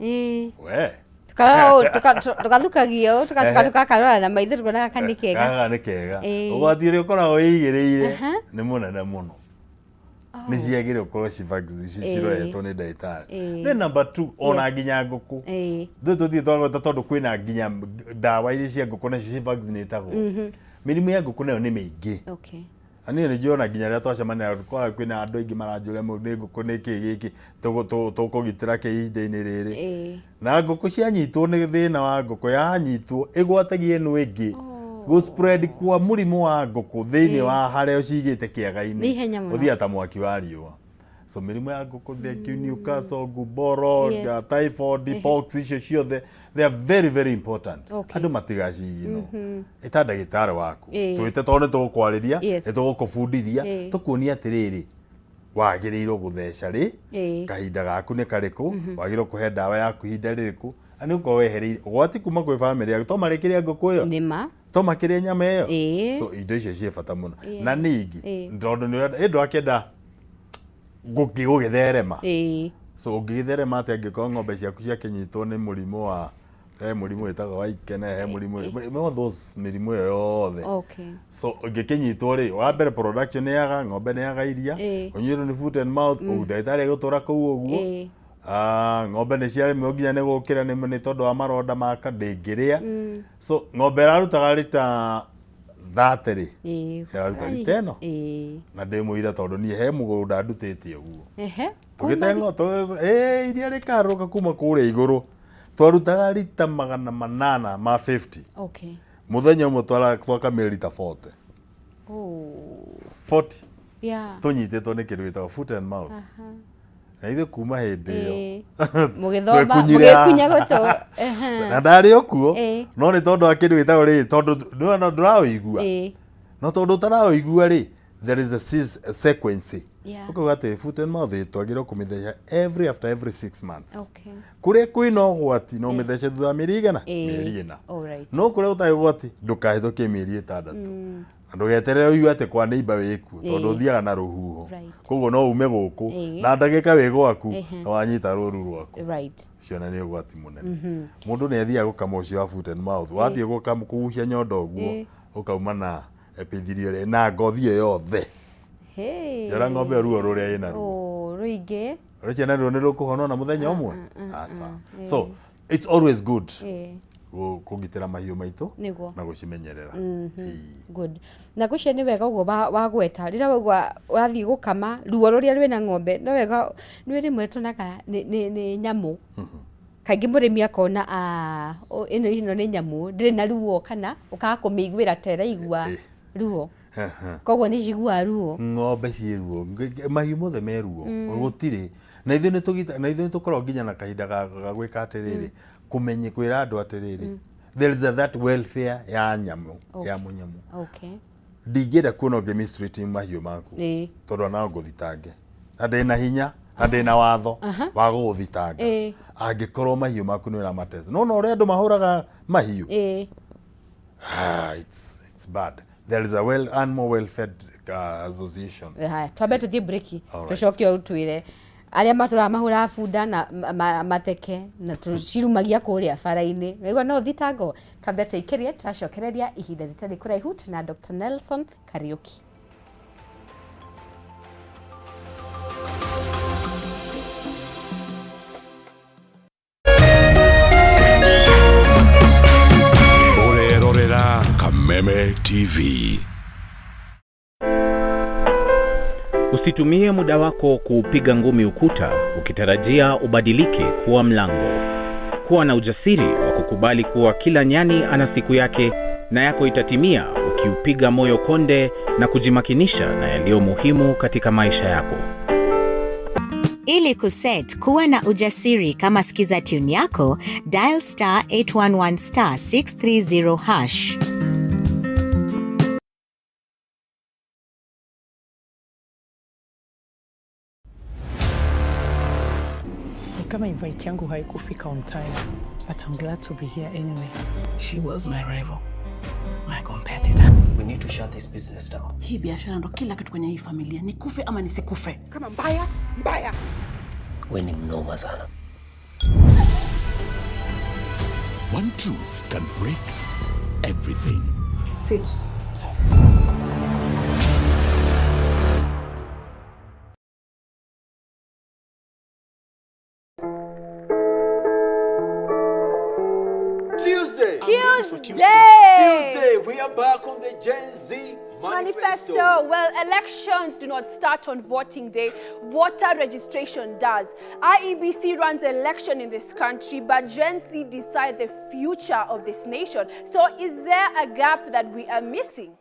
tukathukagio tugacoka tugakarora na maitho tukonaga ka nĩ kega nĩ kega ũgwati ũrĩa ũkoragwo wĩigĩrĩire nĩ mũnene mũno nĩ ciagĩrĩire gũkorwo ciroretwo nĩ ndagĩtarĩ then number 2 ona nginya ngũkũ tũthiĩ twagweta tondũ kwĩna nginya ndawa iria cia ngũkũ nacio civaccinatagwo mĩrimũ ya ngũkũ nayo nĩ mĩingĩ niĩ nĩ njũona nginya rĩrĩa twacemania kwĩna andũ aingĩ maranjũria nĩ ngũkũ nĩ kĩĩ gĩkĩ tũkũgitĩra kĩ ihinda-inĩ rĩrĩ na ngũkũ cianyitwo nĩ thĩna wa ngũkũ yanyitwo ĩgwatagia ĩno ĩngĩ gũ-spread kwa mũrimũ wa ngũkũ thĩinĩ wa harĩa cigĩte kĩaga-inĩ ũthiaga ta mwaki wa riũa so mĩrimũ ya ngũkũ Newcastle, Gumboro, typhoid, pox icio ciothe they are very very important andũ matigacigino ĩta ndagĩtarĩ waku twĩte tondũ nĩ tũgũkwarĩria nĩ tũgũkũbundithia tũkuonia atĩrĩrĩ wagĩrĩirwo gũtheca rĩ kahinda gaku nĩ karĩkũ wagĩrĩirwo kũhe ndawa yaku ihinda rĩrĩkũ na nĩ ũkorwo wehereire ũgwati kuma kwĩ bamĩrĩ yaku to marĩkĩria ngũkũ ĩyo to makiria nyama iyo so indo icio cie bata muno na ningi ndondo ni endo akenda gugitherema so gugitherema ati angiko ng'ombe ciaku ciakinyitwo ni murimu wa murimu wetagwo wa ikene murimu those mirimu yothe so ngikinyitwo ri wa mbere production yaga ng'ombe ni yaga iria unyiro ni foot and mouth ndagitari gutura kuu uguo ng'ombe ni ciare mwoginya ni gukira ni tondu wa maronda maka ndingiria so ng'ombe rarutaga rita 30 rararuta rita ino na ndimuira tondu ni he mugunda ndutite uguo tugitengo iria rikaruka kuma kuria iguru twarutaga rita 800 ma 50 muthenya umwe twakamira rita 40 tunyititwo ni kindu gitagwo foot and mouth na ithe kuma hindi iyo mugithoma mugikunya gutu na ndari okuo no ni tondu akindu gitagwo ri tondu nduraoigua no tondu taraoigua ri there is a sequence uko gate foot and mouth twagira kumitheca after every 6 months kuria kwina ugwati no mitheca thutha mĩeri igana mĩeri ĩna no kuria utai ugwati ndukahithukie mĩeri 6 ndugeterere uyu ati kwa neighbor wiku tondu thiaga na ruhuho koguo no ume guku na ndagika wi gwaku na wanyita ruru rwaku ciona ni ugwati munene mundu ni athiaga gukama ucio wa foot and mouth wathie gukama kugucia nyondo guo ukauma na epithelial na ngothi iyo yothe yara ng'ombe ruo ruria ina ruo ruingi ruria na ruo ni rukuhona na muthenya umwe asa so it's always good kugitira mahiũ maitũ na gucimenyerera good na gucio ni wega uguo wa gweta rira wagwa urathii gukama ruo ruria rwina ng'ombe no wega ni rimwe tunaga ni nyamu kaingi murimi akona ino ni nyamu ndiri na ruo kana ukaga kumiguira teraigua ruo koguo ni jigua ruo ng'ombe ci ruo mahiũ mothe me ruo gutiri na ithuĩ nĩ tũkorwo nginya na kahinda ga gwĩka atiriri kumenye kwira andu atiriri there is that welfare ya nyamu ya munyamu ndingĩenda kuona ũngĩmistreating mahiũ maku tondu na ngũthitange na ndĩna hinya na ndĩna watho wa gũgũthitanga angĩkorwo mahiũ maku nĩ ũramatesa no ũrĩa andũ mahũraga mahiũ it's bad. There is a animal welfare association. Twambe tuthie breaki tucoke utwire aria matura mahura bunda na mateke na tucirumagia kuria bara-ini wigua no thitango twambe tuikirie turacokereria ihinda ritari kuraihu na Dr. Nelson Kariuki. Kameme TV. Usitumie muda wako kupiga ngumi ukuta ukitarajia ubadilike kuwa mlango. Kuwa na ujasiri wa kukubali kuwa kila nyani ana siku yake na yako itatimia ukiupiga moyo konde na kujimakinisha na yaliyo muhimu katika maisha yako. Ili kuset kuwa na ujasiri kama sikiza tune yako, dial *811 *630#. Kama invite yangu haikufika on time, but I'm glad to be here anyway. She was my rival, my competitor. We need to shut this business down. Hii biashara ndo kila kitu kwenye hii familia. Nikufe ama nisikufe. Kama mbaya. We ni mnoma sana. One truth can break everything. Sit tight. Tuesday, we are back on the Gen Z Manifesto. Well, elections do not start on voting day. Voter registration does. IEBC runs election in this country, but Gen Z decide the future of this nation. So is there a gap that we are missing?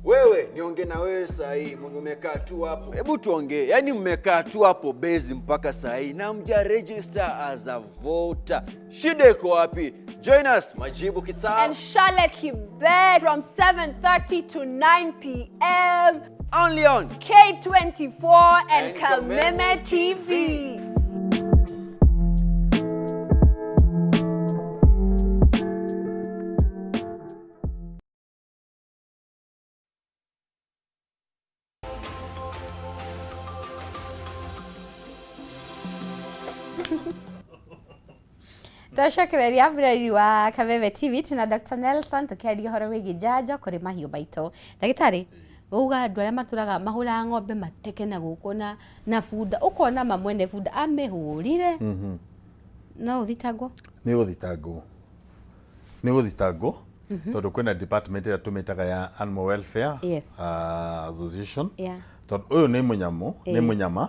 Wewe, niongee na wewe sahi, mwenye umekaa tu hapo. Hebu tuongee, yani mmekaa tu hapo base mpaka sahi na mja register as a voter. Shida iko wapi? Join us, Majibu Kitao and Charlotte Kibet from 7:30 to 9 p.m. only on K24 and Kameme TV. Twacokereria mbirari wa Kameme TV tuna Dr. Nelson tukiaria horo wigi njanjo kuri mahiũ maitũ. Ndagĩtarĩ, uga andũ arĩa matũraga mahũraga ng'ombe mateke na gũkũ na bunda, ũkona mamwene bunda amĩhũrire. No ũthitangwo? Nĩ gũthitangwo tondũ kwĩna department ĩrĩa tũmĩtaga ya Animal Welfare Association. Tondũ ũyũ nĩ mũnyama.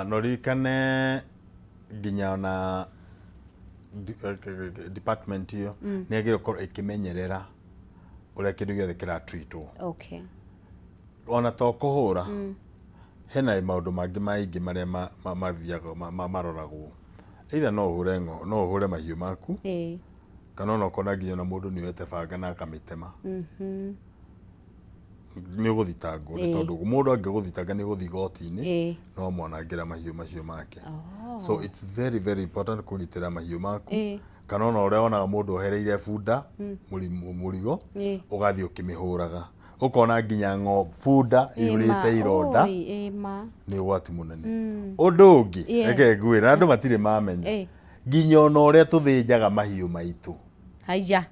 No ririkane nginya na department hiyo nĩ agĩrĩirwo gũkorwo ĩkĩmenyerera ũrĩa kĩndũ gĩothe kĩratreatwo. Ona to kũhũra, hena maũndũ mangĩ maingĩ marĩa mathiaga maroragwo. Either no ũhũre mahiũ maku, kana ona ũkona nginya na mũndũ nĩoete banga na akamĩtema. Nĩ ũgũthitangwo nĩ tondũ mũndũ angĩgũthitanga nĩ ũgũthiĩ igoti-inĩ no mwanangĩra mahiũ macio make. So it's very very important kũgitĩra mahiũ maku, kana ona ũrĩa wonaga mũndũ ohereire bunda mũrigo ũgathiĩ ũkĩmĩhũraga, ũkona nginya bunda ĩũrĩte ironda, nĩ ũgwati mũnene. Ũndũ ũngĩ reke ngwĩre, andũ matirĩ mamenya nginya ona ũrĩa tũthĩnjaga mahiũ maitũ. Haiya,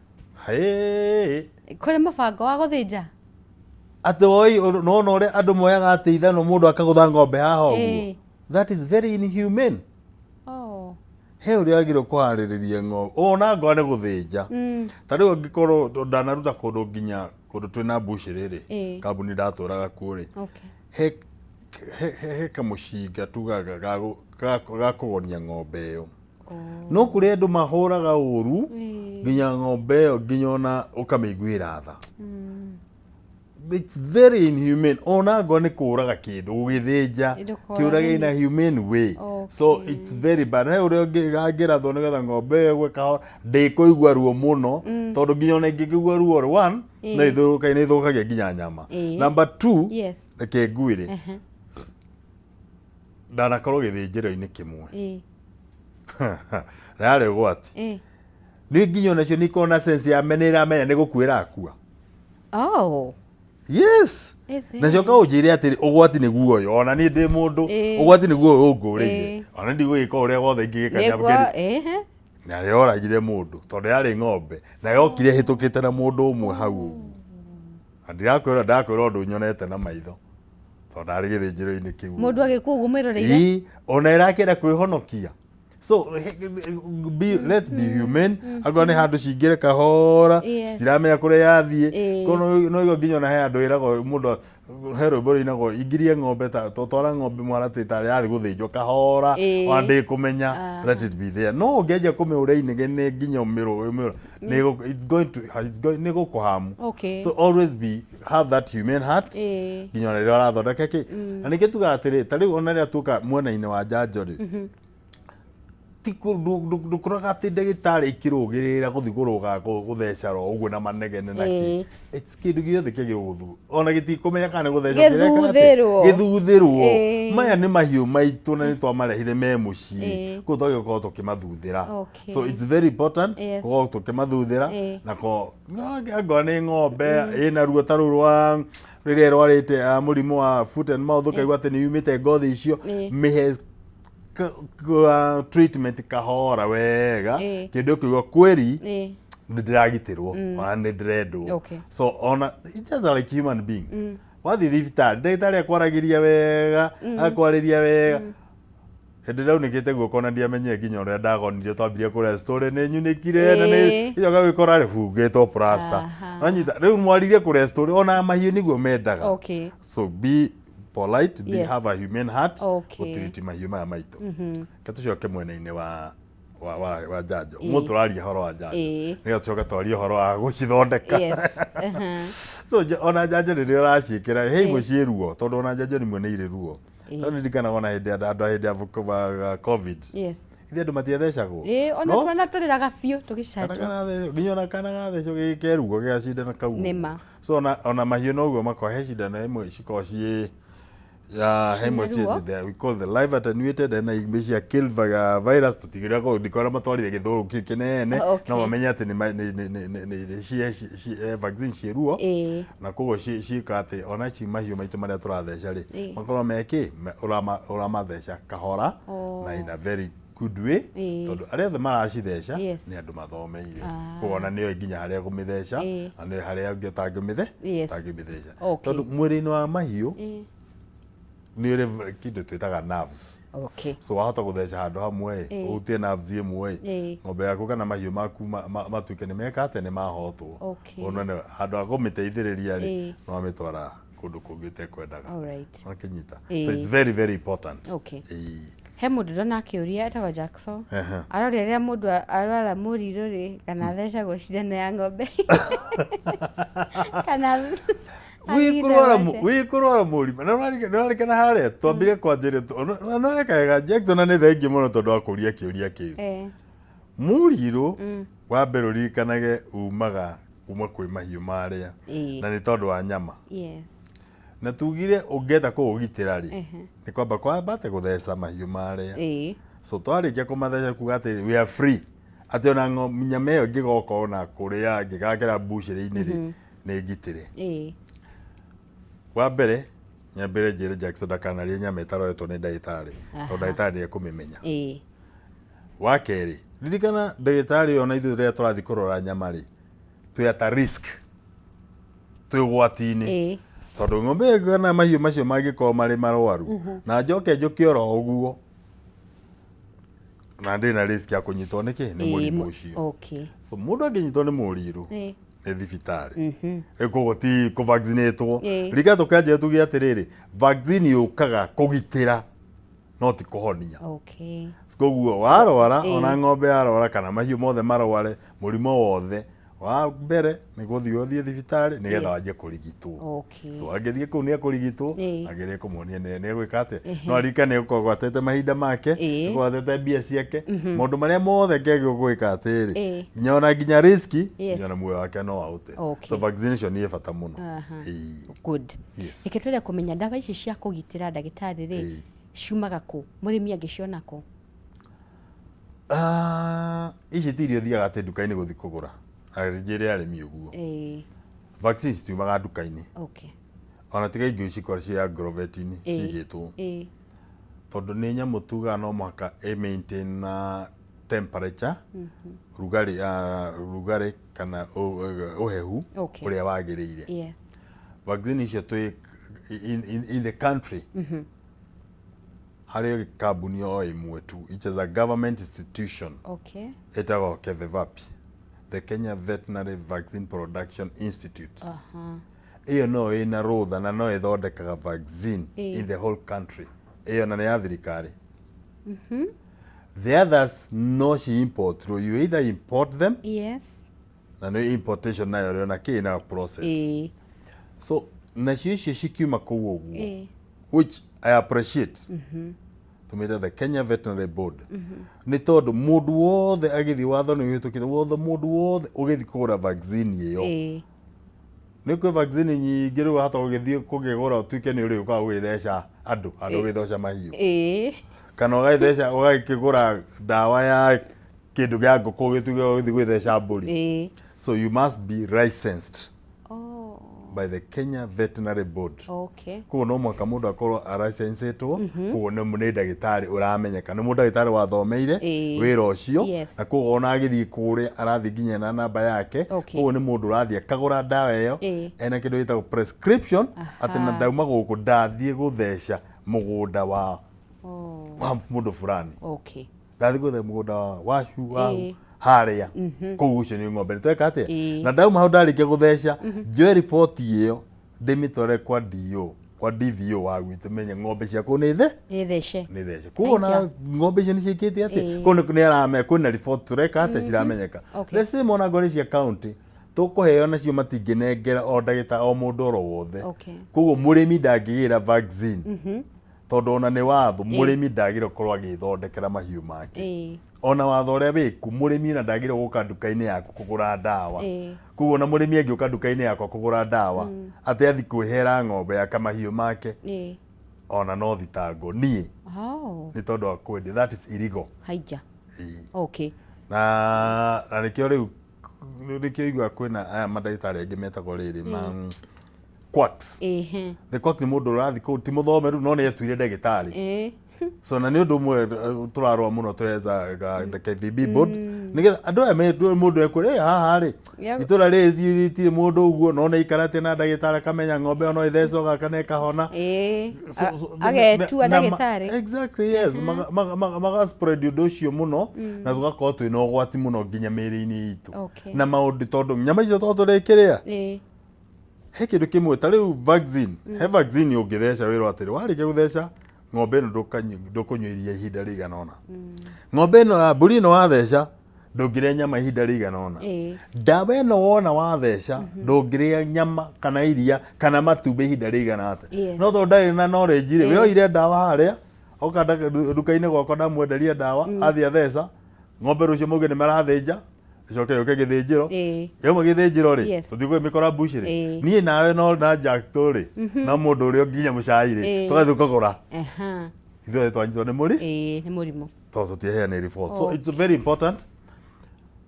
kũrĩ mũbango wa gũthĩnja atĩ nona ũrĩa andũ moyaga atĩ ithano mũndũ akagũtha ng'ombe haha ũguo. That is very inhumane. He ũrĩa agĩrĩirwo kũharĩrĩria ng'ombe ona ngorwo nĩ gũthĩnja. Ta rĩu angĩkorwo ndanaruta kũndũ nginya kũndũ twĩna bush rĩrĩ, kambuni ndatũraga kuo rĩ, he kamũcinga tugaga ga kũgonia ng'ombe ĩyo. No kũrĩ andũ mahũraga ũru nginya ng'ombe ĩyo nginya ona ũkamĩiguĩra tha. It's very inhumane. Ona ngorwo nĩ kũraga kĩndũ gũgĩthĩnja kĩũrage in a humane way. So it's very bad. He ũrĩa angĩrathwo nĩgetha ng'ombe ĩyo ĩgwe kahora ndĩkũigua ruo mũno, tondũ nginya ona ingĩkĩigua ruo rĩ, one nĩ ĩthũkagia nginya nyama. Number two, reke ngwĩre, ndanakorwo gĩthĩnjĩro-inĩ kĩmwe na yarĩ ũgwati, nĩ nginya onacio nĩ ikorwo na sense ya nĩ ĩramenya nĩ gũkuĩra akua. Yes. Nacio kaũnjĩre atĩrĩ ũgwati nĩguo ũyũ, ona niĩ ndĩ mũndũ ũgwati nĩguo ũyũ ũngũrĩire, ona ndigũgĩka ũrĩa wothe ingĩgĩka na yoragire mũndũ tondũ yarĩ ng'ombe na yokire hĩtũkĩte na mũndũ ũmwe hau. Ndakwĩra ũndũ nyonete na maitho tondũ ndarĩ gĩthĩnjĩro-inĩ kĩu. Mũndũ agĩkũgũmĩroreire ona ĩrakĩenda kwĩhonokia. So let's be humane. Agora nĩ handũ cingĩre kahora citiramenya kũrĩa yathiĩ. No igo nginya ona he andũ ĩragwo mũndũ he rwĩmbo rũinagwo ingĩrie ng'ombe twara ng'ombe mwaratĩ tarĩ yathi gũthĩnjwo kahora ona ndĩkũmenya. Let it be there. No ũngĩanjia kũmĩhũra inegene nginya ũmĩrũ nĩ gũkũhamu. So always have that humane heart nginya ona rĩrĩa ũrathondeka kĩ. Na nĩkĩo tugaga atĩrĩ, ta rĩu ona rĩrĩa tuoka mwena-inĩ wa njanjo rĩ, ndũkoraga atĩ ndagĩtarĩ ikĩrũgĩrĩra gũthiĩ kũrũga gũtheca ro ũguo na manegene na kĩ. It's kĩndũ gĩothe kĩagĩrĩirwo gũthurwo, ona gĩtikũmenya kana nĩ gũtheca gĩthuthĩrwo. Maya nĩ mahiũ maitũ na nĩ twamarehire me mũciĩ, koguo twagĩrĩirwo gũkorwo tũkĩmathuthĩra. So it's very important gũkorwo tũkĩmathuthĩra, na angorwo nĩ ng'ombe ĩna ruo ta rũu rwa rĩrĩa ĩrwarĩte mũrimũ wa foot and mouth, ũkaigua atĩ nĩ yumĩte ngothi icio, mĩhe treatment kahora wega, kĩndũ ũkĩigua kweri nĩ ndĩragitĩrwo ona nĩ ndĩrendwo. So ona it's just like human being. Wathiĩ thibitarĩ ndagĩtarĩ akwaragĩria wega, akwarĩria wega, hĩndĩ ĩrĩa aunĩkĩte guoko na ndiamenyire nginya ũrĩa ndagonirie, twambirie kũrĩa story nĩ nyunĩkire na nĩ icoka gwĩkora rĩ bungĩtwo plaster. Rĩu mwaririe kũrĩa story ona mahiũ nĩguo mendaga. So be polite, have a humane heart, gũtiriti mahiũ maya maitũ. Tucoke mwena-inĩ wa njanjo. Ũmũthĩ tũraria ũhoro wa njanjo, nĩgetha tucoke twarie ũhoro wa gũcithondeka. So ona njanjo rĩrĩa ũraciĩkĩra he imwe ciĩ ruo, tondũ ona njanjo rĩmwe nĩ irĩ ruo. Tondũ ndirikanaga ona hĩndĩ ya COVID, ithuĩ andũ matiathecagwo. Ona tũrĩraga biũ tũgĩcanjwo. Nginya ona kana gathecwo gĩkeruo gĩgacindana kauma. So ona mahiũ noguo makoragwo he cindano ĩmwe cikoragwo ciĩ we call the live attenuated, and imbecia kill virus tutigira ko ndikora matwarire gĩthũrũ kĩnene no mamenye atĩ nĩ vaccine ciĩruo, na koguo ciĩka atĩ ona ci mahiũ maitũ marĩa tũratheca rĩ makorwo meki ũramatheca kahora na in a very good way tondu aria othe maracitheca ni andu mathomeire kuona niyo nginya haria gumitheca na niyo haria ungi tangimitheca tondu mwiri-ini wa mahiu ni uri kindu twitaga nerves so wahota gutheca handu hamwe uhutie nerves imwe ng'ombe yaku kana mahiu maku matuike ni meka ate ni mahotwo ona handu ha gumiteithiriria ri no amitwara kundu kungi utekwendaga makinyita so it's very very important he mundu ndona akiuria etagwo Jackson arori rĩrĩa mundu arwara mũrirũ ri kana thecagwo cindano ya ng'ombe kana wikurwara mũrimũ na ũrarikana harĩa twambire kwanjĩrĩa no ekega Jackson nĩ thengi mũno tondũ wa kũria kĩũria kĩu mũrirũ wa mbere ũririkanage umaga kuma kwĩ mahiũ marĩa na nĩ tondũ wa nyama na tugire ũngĩenda kũũgitĩra rĩ nĩ kwamba kwambate gũtheca mahiũ marĩa so twarĩkia kũmatheca kuga atĩ we are free atĩ ona nyama ĩyo ĩngĩgoka ona kũrĩa ĩngĩgakĩra mbucĩrĩ-inĩ rĩ nĩ ngitĩre wa mbere nyambĩre njĩre Jackson ndakanarĩe nyama ĩtaroretwo nĩ ndagĩtarĩ tondũ ndagĩtarĩ nĩ ekũmĩmenya wa kerĩ ririkana ndagĩtarĩ ona ithuĩ rĩrĩa tũrathiĩ kũrora nyama rĩ twĩ at risk twĩ ũgwati-inĩ tondu ng'ombe kana mahiũ macio mangĩkorwo marĩ marwaru na njoke njũke oro ũguo na ndĩ na risk ya kũnyitwo nĩ mũrimũ ũcio so mũndũ angĩnyitwo nĩ mũrirũ nĩ thibitarĩ koguo ti kũvaccinatwo rika tũkanjĩra tuge atĩrĩrĩ vaccine yũkaga kũgitĩra no ti kũhonia koguo warwara ona ng'ombe yarwara kana mahiũ mothe marware mũrimũ wothe wa mbere nĩ gũthiĩ thibitarĩ nĩgetha wanjie kũrigitwo so angĩthiĩ kũu nĩ ekũrigitwo agĩrĩe kũmuonia nĩ egwĩka atĩ no aririkane nĩ gũkorwo mahinda make nĩ gwatete mbia ciake maũndũ marĩa mothe ngĩagĩrĩirwo gwĩka atĩrĩ nginya riski na muoyo wake no aũte so vaccination nĩ bata mũno good reke twende kũmenya ndawa ici cia kũgitĩra ndagĩtarĩ rĩ ciumaga kũ mũrĩmi angĩciona kũ ici ti irio thiaga atĩ nduka-inĩ gũthiĩ kũgũra njĩre arĩmi ũguo vaccines tiumaga nduka-inĩ ona tiga ingĩ cikorwo cia agrovet-inĩ cigĩtwo tondũ nĩ nyamũ tugaga no mũhaka maintain na temperature rugarĩ kana ũhehu ũrĩa wagĩrĩire vaccine icio twĩ in the country harĩ kambuni o ĩmwe tu which is a government institution ĩtagwo KEVEVAPI the Kenya Veterinary Vaccine Production Institute iyo no ĩna rũtha na no ĩthondekaga vaccine in the whole country iyo na nĩ ya thirikari the others no ci import you either import them na no importation nayo rĩo na kĩna process so nacio icio cikiuma kũu ũguo which I appreciate tumĩte the Kenya Veterinary Board nĩ tondũ mũndũ wothe agĩthiĩ watho nĩ ũhĩtũkĩte wothe mũndũ wothe ũgĩthiĩ kũgũra vaccine ĩyo nĩ kwĩ vaccine nyingĩ rĩu hata ũgĩthiĩ kũgĩgũra ũtuĩke nĩ ũrĩũkaga gwĩtheca andũ ũgĩtheca mahiũ kana ũgakĩgũra ndawa ya kĩndũ gĩa ngũkũ gĩtuĩke ũgĩthiĩ gwĩtheca mbũri so you must be licensed by the Kenya Veterinary Board. Koguo no mwaka mũndũ akorwo licensetwo koguo nĩ ndagĩtarĩ ũramenyeka nĩ mũndũ ndagĩtarĩ wathomeire wĩra ũcio na koguo ona agĩthiĩ kũrĩa arathiĩ nginya na namba yake koguo nĩ mũndũ ũrathiĩ akagũra ndawa ĩyo ena kĩndũ gĩtagwo prescription atĩ na ndauma gũkũ ndathiĩ gũtheca mũgũnda wa mũndũ fulani ndathiĩ gũtheca mũgũnda wa harĩa kũu ũcio nĩ ng'ombe nĩtweka atĩa na ndauma hau ndarĩkia gũtheca njoe riboti ĩyo ndĩmĩtware kwa DO kwa DVO wa gwitũ menye ng'ombe ciakũ nĩ thece koguo na ng'ombe icio nĩ ciĩkĩte atĩ koguo nĩ aramenya kwĩna riboti tũreka atĩa ciramenyeka the same ona ngori cia county tũkũheo nacio matingĩnengera o ndagĩtarĩ o mũndũ oro wothe koguo mũrĩmi ndangĩgĩra vaccine tondũ ona nĩ watho mũrĩmi ndagĩrĩirwo gũkorwo agĩthondekera mahiũ make ona watho ũrĩa wĩku mũrĩmi na ndagĩrĩirwo gũka nduka-inĩ yaku kũgũra ndawa koguo na mũrĩmi angĩũka nduka-inĩ yakwa kũgũra ndawa atĩ athiĩ kwĩhera ng'ombe yake mahiũ make ona no thitango niĩ nĩ tondũ wa kwendia that is illegal na nĩkĩo rĩu igua kwĩna aya mandagĩtarĩ angĩ metagwo rĩrĩ quacks the quack nĩ mũndũ ũrathiĩ kũu ti mũthomeru no nĩ etuire ndagĩtarĩ So na ni undu mwe turarwa muno tweza the KVB board nigetha andu aya me mundu ekure haha ri itura ri ti mundu uguo no na ikarate na ndagitari kamenya ng'ombe ono ithecoga kana ikahona agetua ndagitari exactly yes maga spread undu ucio muno na tugakorwo twina ugwati muno nginya mĩĩrĩ-inĩ itũ na maũndũ tondu nyama icio tũrĩkĩrĩa he kindu kimwe ta riu vaccine he vaccine ungitheca wĩrwo atĩrĩ warĩkia gũtheca ng'ombe ĩno ndũkũnyua ihinda rĩigana ũna ng'ombe ĩno mbũri ĩno watheca ndũngĩrĩa nyama ihinda rĩigana ũna ndawa ĩno wona watheca ndũngĩrĩa nyama kana iria kana matumbĩ ihinda rĩigana atĩa no tondũ ndarĩ na knowledge rĩ we oire ndawa harĩa oka nduka-inĩ gwakwa ndamwenderia ndawa athiĩ atheca ng'ombe rũciũ mauge nĩ marathĩnja coke yoke gĩthĩnjĩro yauma gĩthĩnjĩro rĩ tũthiĩ gwĩmĩkora bush rĩ niĩ nawe no na Jack tũrĩ na mũndũ ũrĩa nginya mũcai rĩ tũgathiĩ kũgũra ithuothe twanyitwo nĩ mũrimũ tondũ tũtiaheana report so it's very important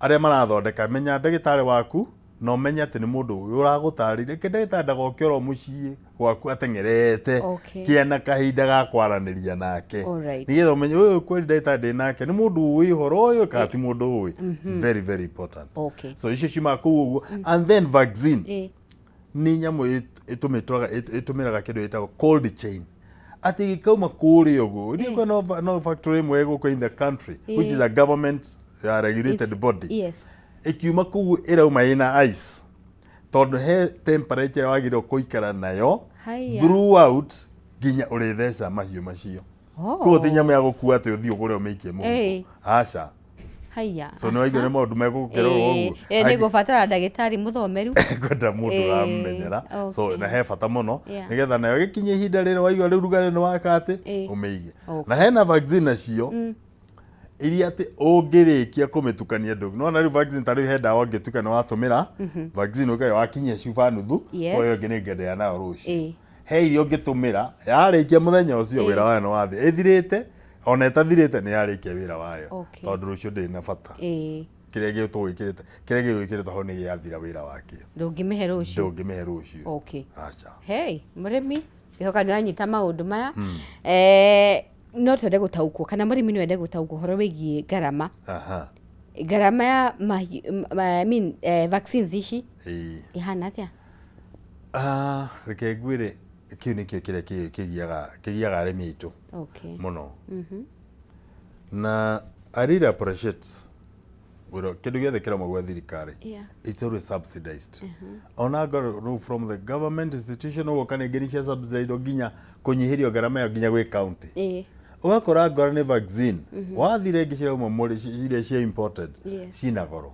arĩa marathondeka menya ndagĩtarĩ waku no menya atĩ nĩ mũndũ ũyũ ũragũtarĩria ndagĩtarĩ ndagoke oro mũciĩ gwaku ateng'erete kĩana kahinda ga kwaranĩria nake nĩgetha ũmenye ũyũ kweli ndagĩtarĩ ndĩ nake nĩ mũndũ ũĩ ũhoro ũyũ kana ti mũndũ ũĩ very very important so icio ciumaga kũu ũguo and then vaccine nĩ nyamũ ĩtũmĩraga kĩndũ gĩtagwo cold chain atĩ gĩkauma kũrĩa ũguo nĩ no factory ĩmwe gũkũ in the country which is a government regulated body ikiuma kũu ĩrauma ĩna ice tondũ he temperature wagĩrĩirwo kũikara nayo throughout nginya ũrĩtheca mahiũ macio koguo ti nyama ya gũkua atĩ ũthiĩ ũgũre ũmĩikie mũhuko aca so nĩ waigua nĩ maũndũ megũgũkerwo ũguo nĩ gũbatara ndagĩtarĩ mũthomeru kwenda mũndũ ũramenyera so na he bata mũno nĩgetha nayo gĩkinye ihinda rĩrĩa waigua rĩu rugarĩ nĩ waka atĩ ũmĩige na hena vaccine nacio iria atĩ ũngĩrĩkia kũmĩtukania ndũngĩ no na rĩu vaccine ta rĩu he ndawa ũngĩtukania watũmĩra vaccine ũkĩrĩa wakinyia cuba nuthu ũyũ ũngĩ nĩ ngenderea nayo rũciũ he iria ũngĩtũmĩra yarĩkia mũthenya ũcio wĩra wayo nĩ wathĩ ĩthirĩte ona ĩtathirĩte nĩ yarĩkia wĩra wayo tondũ rũciũ ndĩrĩ na bata kĩrĩa gĩgwĩkĩrĩtwo hau nĩ gĩathira wĩra wakĩo ndũngĩmĩhe rũciũ aca hey mũrĩmi gĩcoka nĩ wanyita maũndũ maya no twende gũtaũkwo kana mũrĩmi no ende gũtaũkwo ũhoro wĩgiĩ ngarama ya vaccines ici ihana atĩa reke ngwĩre kĩu nĩkĩo kĩrĩa kĩgiaga arĩmi aitũ mũno na I really appreciate kĩndũ gĩothe kĩrauma gwa thirikari it's always subsidized ona ngorwo from the government institution ũguo kana ingĩ nĩ cia subsidized nginya kũnyihĩrio ngarama ĩyo nginya gwĩ county ũgakora ngora nĩ vaccine wathire ingĩ cirauma iria cia imported cina goro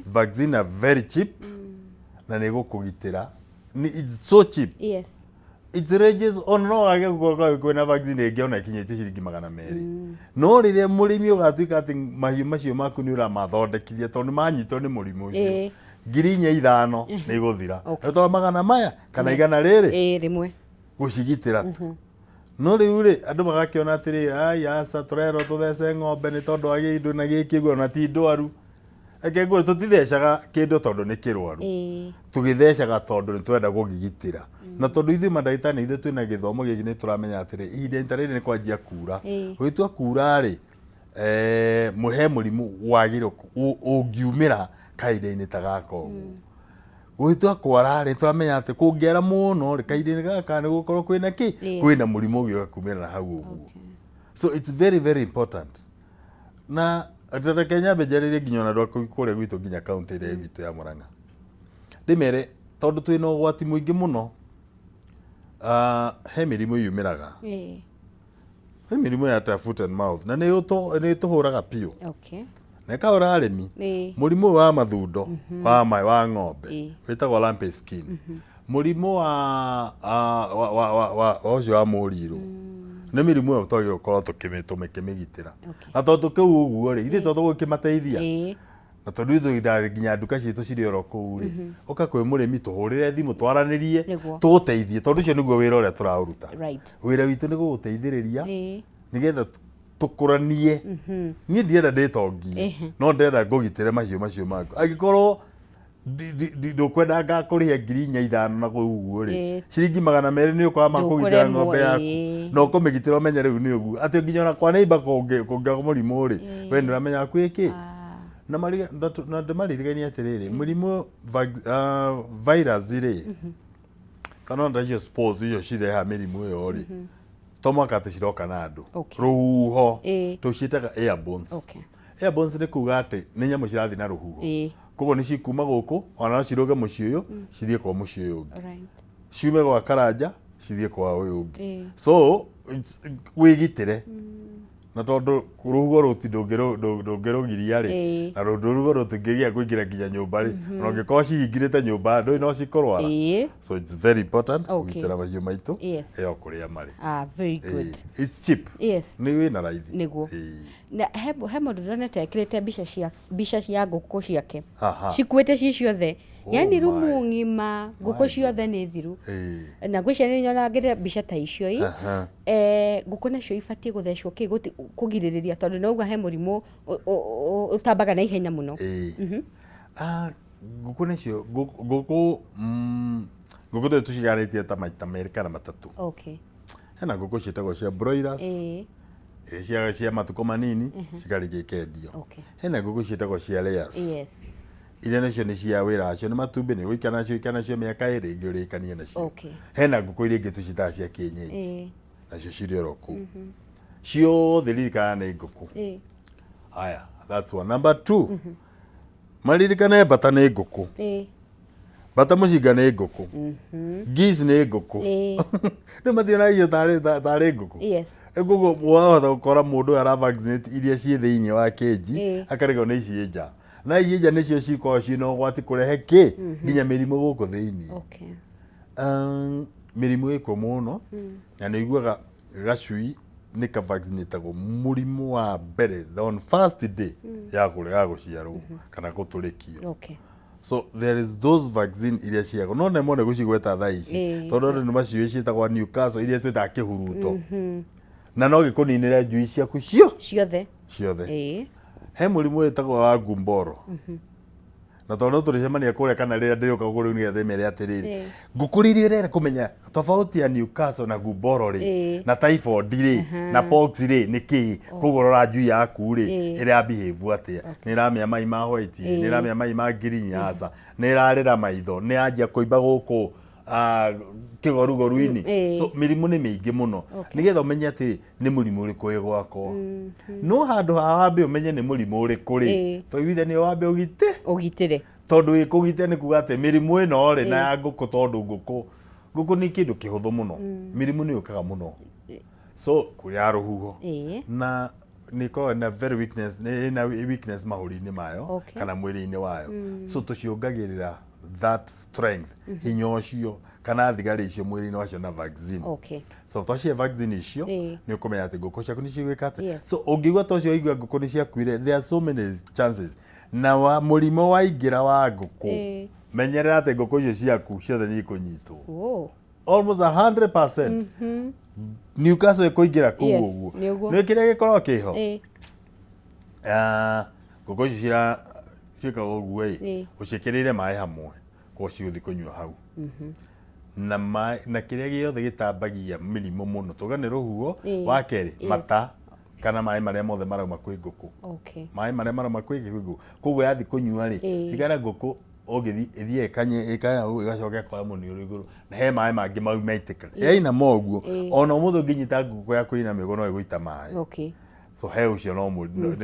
vaccine are very cheap na nĩ gũkũgitĩra it's so cheap it ranges on no wage kwĩna vaccine ĩngĩ ona ikinyĩtie ciringi 200 no rĩrĩa mũrĩmi ũgatuĩka atĩ mahiũ macio maku nĩ ũramathondekithia tondũ manyitwo nĩ mũrimũ ũcio 4,000 nĩ igũthira tondũ 100 maya kana 100 rĩrĩ rĩmwe gũcigitĩra tu no rĩu rĩ andũ magakĩona atĩrĩ aca tũrerwo tũthece ng'ombe nĩ tondũ agĩ indo na gĩkĩ guo na ti ndwaru eke ngũrĩ tũtithecaga kĩndũ tondũ nĩ kĩrwaru tũgĩthecaga tondũ nĩ twenda gũgigitĩra na tondũ ithuĩ mandagĩtarĩ ithuĩ twĩna gĩthomo gĩkĩ nĩ tũramenya atĩrĩ ihinda ta rĩrĩ nĩ kwanjia kuura gwĩtua kuura rĩ mũhe mũrimũ wagĩrĩirwo ũngiumĩra kahinda-inĩ ta gaka ũguo gwĩtua kwara rĩ tũramenya atĩ kũngĩara mũno rĩ kahinda-inĩ gaka nĩ gũkorwo kwĩna kĩ kwĩna mũrimũ ũgĩũka kumĩra hau ũguo so it's very very important na reke nyambe njarĩrie nginya ona andũ kũrĩa gwitũ nginya kaũntĩ ĩrĩa gwitũ ya Mũrang'a ndĩmere tondũ twĩna ũgwati mũingĩ mũno he mĩrimũ yumĩraga he mĩrimũ ya foot and mouth na nĩ tũhũraga piũ na ĩkahũra arĩmi mũrimũ wa mathundo wa ng'ombe wĩtagwo lumpy skin mũrimũ wa ũcio wa mũrirũ nĩ mĩrimũ ĩyo twagĩrĩirwo gũkorwo tũkĩmĩgitĩra na tondũ kĩu ũguo rĩ ithuĩ tondũ gũkĩmateithia na tondũ ithuĩ nginya nduka citũ cirĩ oro kũu rĩ ũka kwĩ mũrĩmi tũhũrĩre thimũ twaranĩrie tũgũteithie tondũ ũcio nĩguo wĩra ũrĩa tũraũruta wĩra witũ nĩ gũgũteithĩrĩria nĩgetha tũkũranie niĩ ndirenda ndĩtongie no ndĩrenda ngũgitĩre mahiũ macio maku angĩkorwo ndukwenda ngakũrĩhe 4,500 na kũu rĩ ciringi 200 nĩ ũkwama kũgitĩra ng'ombe yaku no kũmĩgitĩra ũmenye rĩu nĩ ũguo atĩ nginya ona kwa neighbor kũngĩaga mũrimũ rĩ we nĩ ũramenya kwĩkĩ na ndĩmaririkanie atĩrĩrĩ mũrimũ virus rĩ kana ndacio spores icio cireha mĩrimũ ĩyo rĩ to mwaka atĩ ciroka na andũ rũhuho tũciĩtaga airborne airborne nĩ kuga atĩ nĩ nyamũ cirathiĩ na rũhuho koguo nĩ cikuma gũkũ ona no ciroge mũciĩ ũyũ cithiĩ kwa mũciĩ ũyũ ũngĩ ciume gwa Karanja cithiĩ kwa ũyũ ũngĩ so wĩgitĩre na tondũ rũhuho rũti ndũngĩrũgiria rĩ na rũhuho rũtingĩgĩa kũingĩra nginya nyũmba rĩ na ũngĩkorwo cihingĩrĩte nyũmba ndũĩ no cikũrwara so it's very important kũgitĩra mahiũ maitũ eo kũrĩa marĩ. Very good. It's cheap. Nĩ wĩna raithi nĩguo na he mũndũ ndonete ekĩrĩte mbica cia ngũkũ ciake cikuĩte ci ciothe yani rumu ng'ima ngũkũ ciothe nĩ thiru na gwĩcia nĩ nyona ngĩte mbica ta icio ngũkũ nacio ibatiĩ gũthecwo kũgirĩrĩria tondũ no uga he mũrimũ ũtambaga na ihenya mũno. Ngũkũ nacio ngũkũ tũciganĩtie ta maita merĩ kana matatũ. Hena ngũkũ ciĩtagwo cia broilers cia matukũ manini cikarĩkia ikendio. Hena ngũkũ ciĩtagwo cia layers iria nacio nĩ cia wĩra acio nĩ matumbĩ nĩ gũikara nacio mĩaka ĩrĩ ĩngĩ ũrĩkanie nacio. Hena ngũkũ iria ingĩ tũcitaga cia kienyeji nacio cirĩ oro kũu ciothe ririkana nĩ ngũkũ. Haya, that's one. Number 2 maririkane mbata nĩ ngũkũ. Mbata mũcinga nĩ ngũkũ. Geese nĩ ngũkũ. Nĩ mathiona icio tarĩ ngũkũ. Ngũkũ wahota gũkora mũndũ ara vaccinate iria ciĩ thĩinĩ wa cage akaregwo nĩ ici nja na ici nja nĩcio cikoragwo ciĩna ũgwati kũrehe nginya mĩrimũ gũkũ thĩinĩ. Mĩrimũ ĩkuo mũno na nĩ iguaga gacui nĩ ka vaccinatagwo mũrimũ wa mbere on first day ya gũciarwo kana gũtũrĩkio. So there is those vaccine iria ciagwo no nemo nĩ gũcigweta thaa ici tondũ nĩ maciũĩ ciĩtagwo Newcastle iria twĩtaga kĩhuruto na no gĩkũninĩre njui ciaku ciothe. He mũrimũ wĩtagwo wa gumboro na tondũ tũrĩcemania kũrĩa kana rĩrĩa ndĩrĩũka gũkũ rĩu nĩgetha mere atĩrĩrĩ ngũkũ rĩrĩa ũrenda kũmenya tofauti ya Newcastle na gumboro rĩ na typhoid rĩ na pox rĩ nĩ kĩĩ koguo rora njui yaku rĩ ĩrĩa behave atĩa nĩ ĩramĩa mai ma white nĩ ĩramĩa mai ma green aca nĩ ĩrarĩra maitho nĩ yanjia kũimba gũkũ kĩgorugoru-inĩ. So mĩrimũ nĩ mĩingĩ mũno nĩgetha ũmenye atĩ nĩ mũrimũ ũrĩkũ wĩ gwakwa no handũ haha wambe ũmenye nĩ mũrimũ ũrĩkũ rĩ tondũ ithe nĩ wambe ũgitĩre tondũ wĩkũgitĩre nĩ kuga atĩ mĩrimũ ĩno rĩ na ya ngũkũ tondũ ngũkũ nĩ kĩndũ kĩhũthũ mũno mĩrimũ nĩ yũkaga mũno so kũrĩa rũhuho na nĩ koragwo na very weakness mahũri-inĩ mayo kana mwĩrĩ-inĩ wayo so tũciongagĩrĩra that strength hinya ũcio kana thigari icio mwĩrĩ-inĩ wacio na vaccine. So twacihe vaccine icio nĩ ũkũmenya atĩ ngũkũ ciaku nĩ cigwĩkate. So ũngĩigua ta ũcio waigua ngũkũ nĩ ciakuire there are so many chances na mũrimũ waingĩra wa ngũkũ menyerera atĩ ngũkũ icio ciaku ciothe nĩ ikũnyitwo almost 100%. Newcastle ĩkũingĩra kũu ũguo nĩ kĩrĩa gĩkoragwo kĩho ngũkũ icio ciĩkaga ũguo ũciĩkĩrĩire maĩ hamwe koguo cigũthiĩ kũnyua hau na kĩrĩa gĩothe gĩtambagia mĩrimũ mũno tuga nĩ rũhuho wa kerĩ mata kana maĩ marĩa mothe marauma kwĩ ngũkũ maĩ marĩa marauma kwĩ ngũkũ koguo yathiĩ kũnyua rĩ tigana ngũkũ ũgĩthiĩ ĩthiĩ ĩgacoka ĩkoya mũniũrũ igũrũ na he maĩ mangĩ mau maitĩkaga yainama ũguo ona ũmũthĩ ũngĩnyita ngũkũ yaku ĩinamĩrwo no ĩgũita maĩ so he ũcio no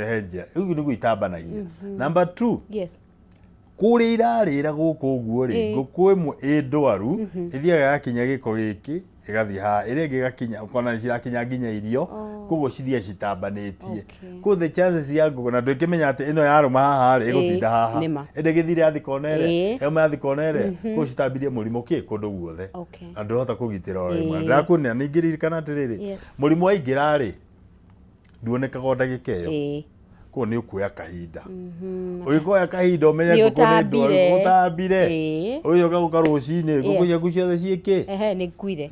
he njĩra ũguo nĩguo itambanagia. Number 2 kũrĩa irarĩra gũkũ ũguo rĩ ngũkũ ĩmwe ĩ ndwaru ĩthiaga gakinya gĩko gĩkĩ ĩgathiĩ haha ĩrĩa ĩngĩ gakinya ũkona nĩ cirakinya nginya irio koguo cithiaga citambanĩtie koguo the chances ya ngũkũ na ndũngĩmenya atĩ ĩno yarũma haha rĩ ĩgũtinda haha ĩndĩ gĩthire yathikona yauma yathikona koguo citambirie mũrimũ kũndũ guothe na ndũhota kũgitĩra o rĩmwe. Ndĩrakuonia ningĩ ririkana atĩrĩrĩ mũrimũ waingĩra rĩ nduonekaga o ndagĩka ĩyo ko ni ukuya kahinda uyikoya kahinda umenye ko ni ndwaru utambire uyo gaguka rucini nguku ciaku ciothe ciike ni kuire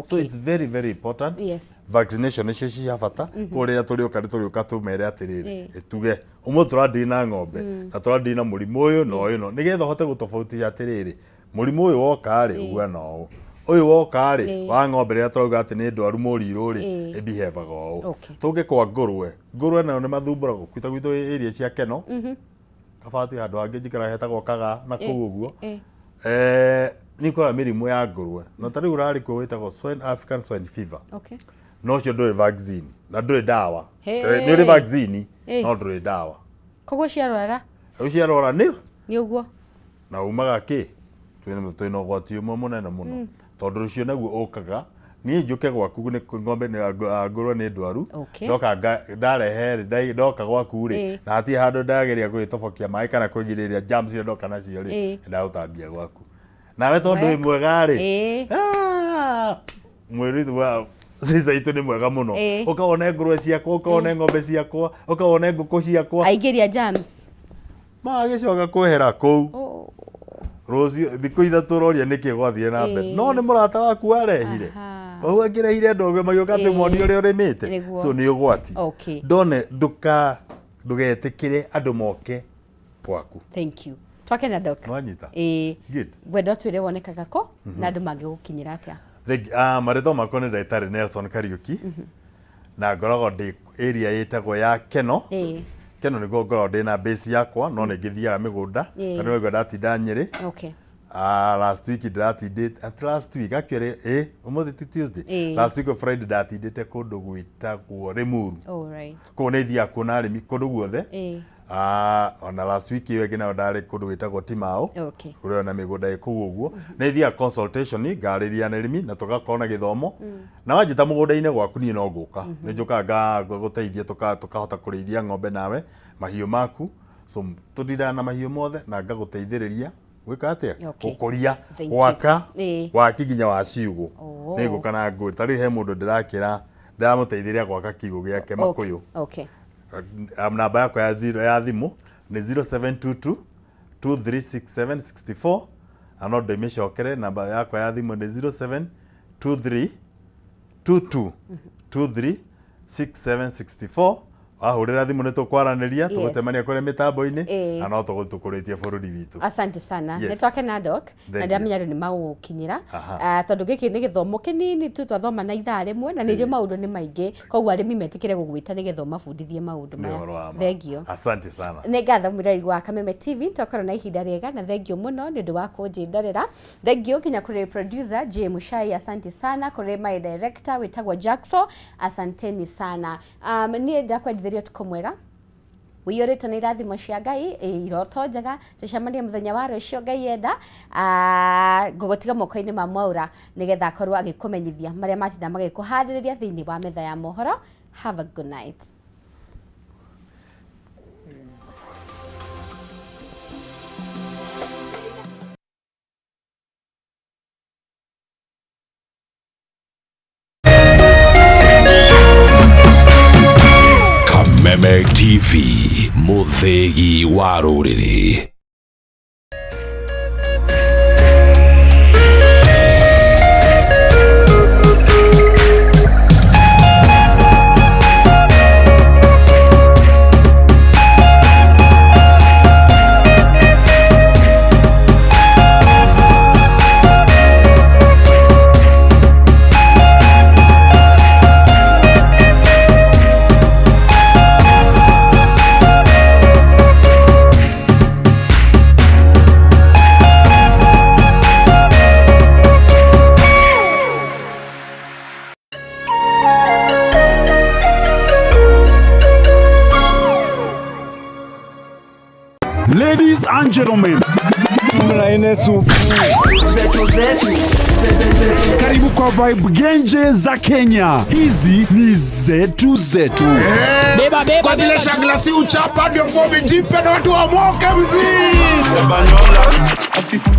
so it's very very important. Vaccination ni cia bata kuria turiuka tumere atiriri tuge umo turadina ng'ombe na turadina murimu uyu no uyu no nigetha hote gutofautisha atiriri murimu uyu woka ri uga no uyu woka ri wa ng'ombe ria turauga ati ni ndwaru muriru ri ibihevaga o tuge kwa ngurwe nayo ni mathumburago kwita gwitu area cia Keno kabati handu hangi njikara hetagwo Kaga na kuu uguo ni kwa mirimu ya ngurwe na tari urari ko witagwo African swine fever no cio nduri vaccine na nduri dawa ni uri vaccine no nduri dawa koguo ciarora ni uguo na umaga ki twina ugwati umwe munene muno tondu rucio naguo ukaga ni njuke gwaku ni ng'ombe ni ngurwe ni ndwaru ndoka ndarehe ndoka gwaku ri na hati handu ndageria gwitobokia mai kana kwigiriria germs ria ndoka nacio ri ndautambia gwaku nawe tondu mwega ri mwiri wa sisa itu ni mwega muno ukaona ngurwe ciakwa ukaona ng'ombe ciakwa ukaona nguku ciakwa aigeria germs magicoka kwehera kuu rocio thiku ithatu roria niki gwathie na mbere no ni murata waku warehire oho angirehire ndogo magioka ati moni uri urimite so ni ugwati ndone ndugetikire andu moke gwaku. Thank you. Twakena doc mwanyita good gwenda twire wonekaga ko na andu magigukinyira atia marito makwa ni Ndagĩtarĩ Nelson Kariuki na ngoragwo ndi area yetagwo ya Keno Keno ni ngoragwo ndi na base yakwa no ni ngithiaga migunda kana ngoragwo ndatinda Nyeri last week last week actually umuthi Tuesday last week Friday ndatindite kundu gwitagwo Rimuru ko ni thia kuna arimi kundu guothe ona last week iyo ngina ndari kundu gwitagwo Timao kuria na migunda ikuo uguo ni thia consultation ngariria na arimi na tugakona githomo na wanjita mugunda-ini gwaku ni no nguka ni njukaga guteithia tukahota kurithia ng'ombe nawe mahiu maku so tudira na mahiu mothe na ngaguteithiriria gwika atia gukuria gwaka waki nginya wa ciugo ni ngukana ngui tari he mundu ndirakira ndamuteithiria gwaka kiugo giake Makuyu namba yakwa ya thimu ni 0722 236764 ano ndimicokere namba yakwa ya thimu ni 0723 236764 ahurira thimu ni tukwaraniria tugutemania kure mitambo-ini na no tugutukuritie bururi witu. Asante sana nitwakena doc na ndamenya ni magukinyira tondu giki ni githomo kinini tu twathoma na ithaa rimwe na nijo maundu ni maingi koguo arimi metikire gugwita ni githoma fundithie maundu maya. Thengio. Asante sana. Ni ngatho mwirari wa Kameme TV tokoro na ihinda riega na thengio muno ni ndu wa kunjindorera. Thengio kinya kuri producer J Mushai, asante sana kuri my director witagwo Jackson, asanteni sana. Ni ndakwendithia tuko mwega wiyurite ni irathimo cia Ngai iroto njega tucemanie muthenya wa rucio Ngai enda ngugotiga moko-ini ma Mwaura nigetha akorwo agikumenyithia maria matinda magikuhaririria thiini wa metha ya mohoro. Have a good night. Kameme TV, muthegi wa ruriri. Ladies and gentlemen, karibu kwa vibe genje za Kenya. Hizi ni zetu zetu. Beba kwa zile shaglasi uchapa ndio fomi jipe na watu wa moke mzi.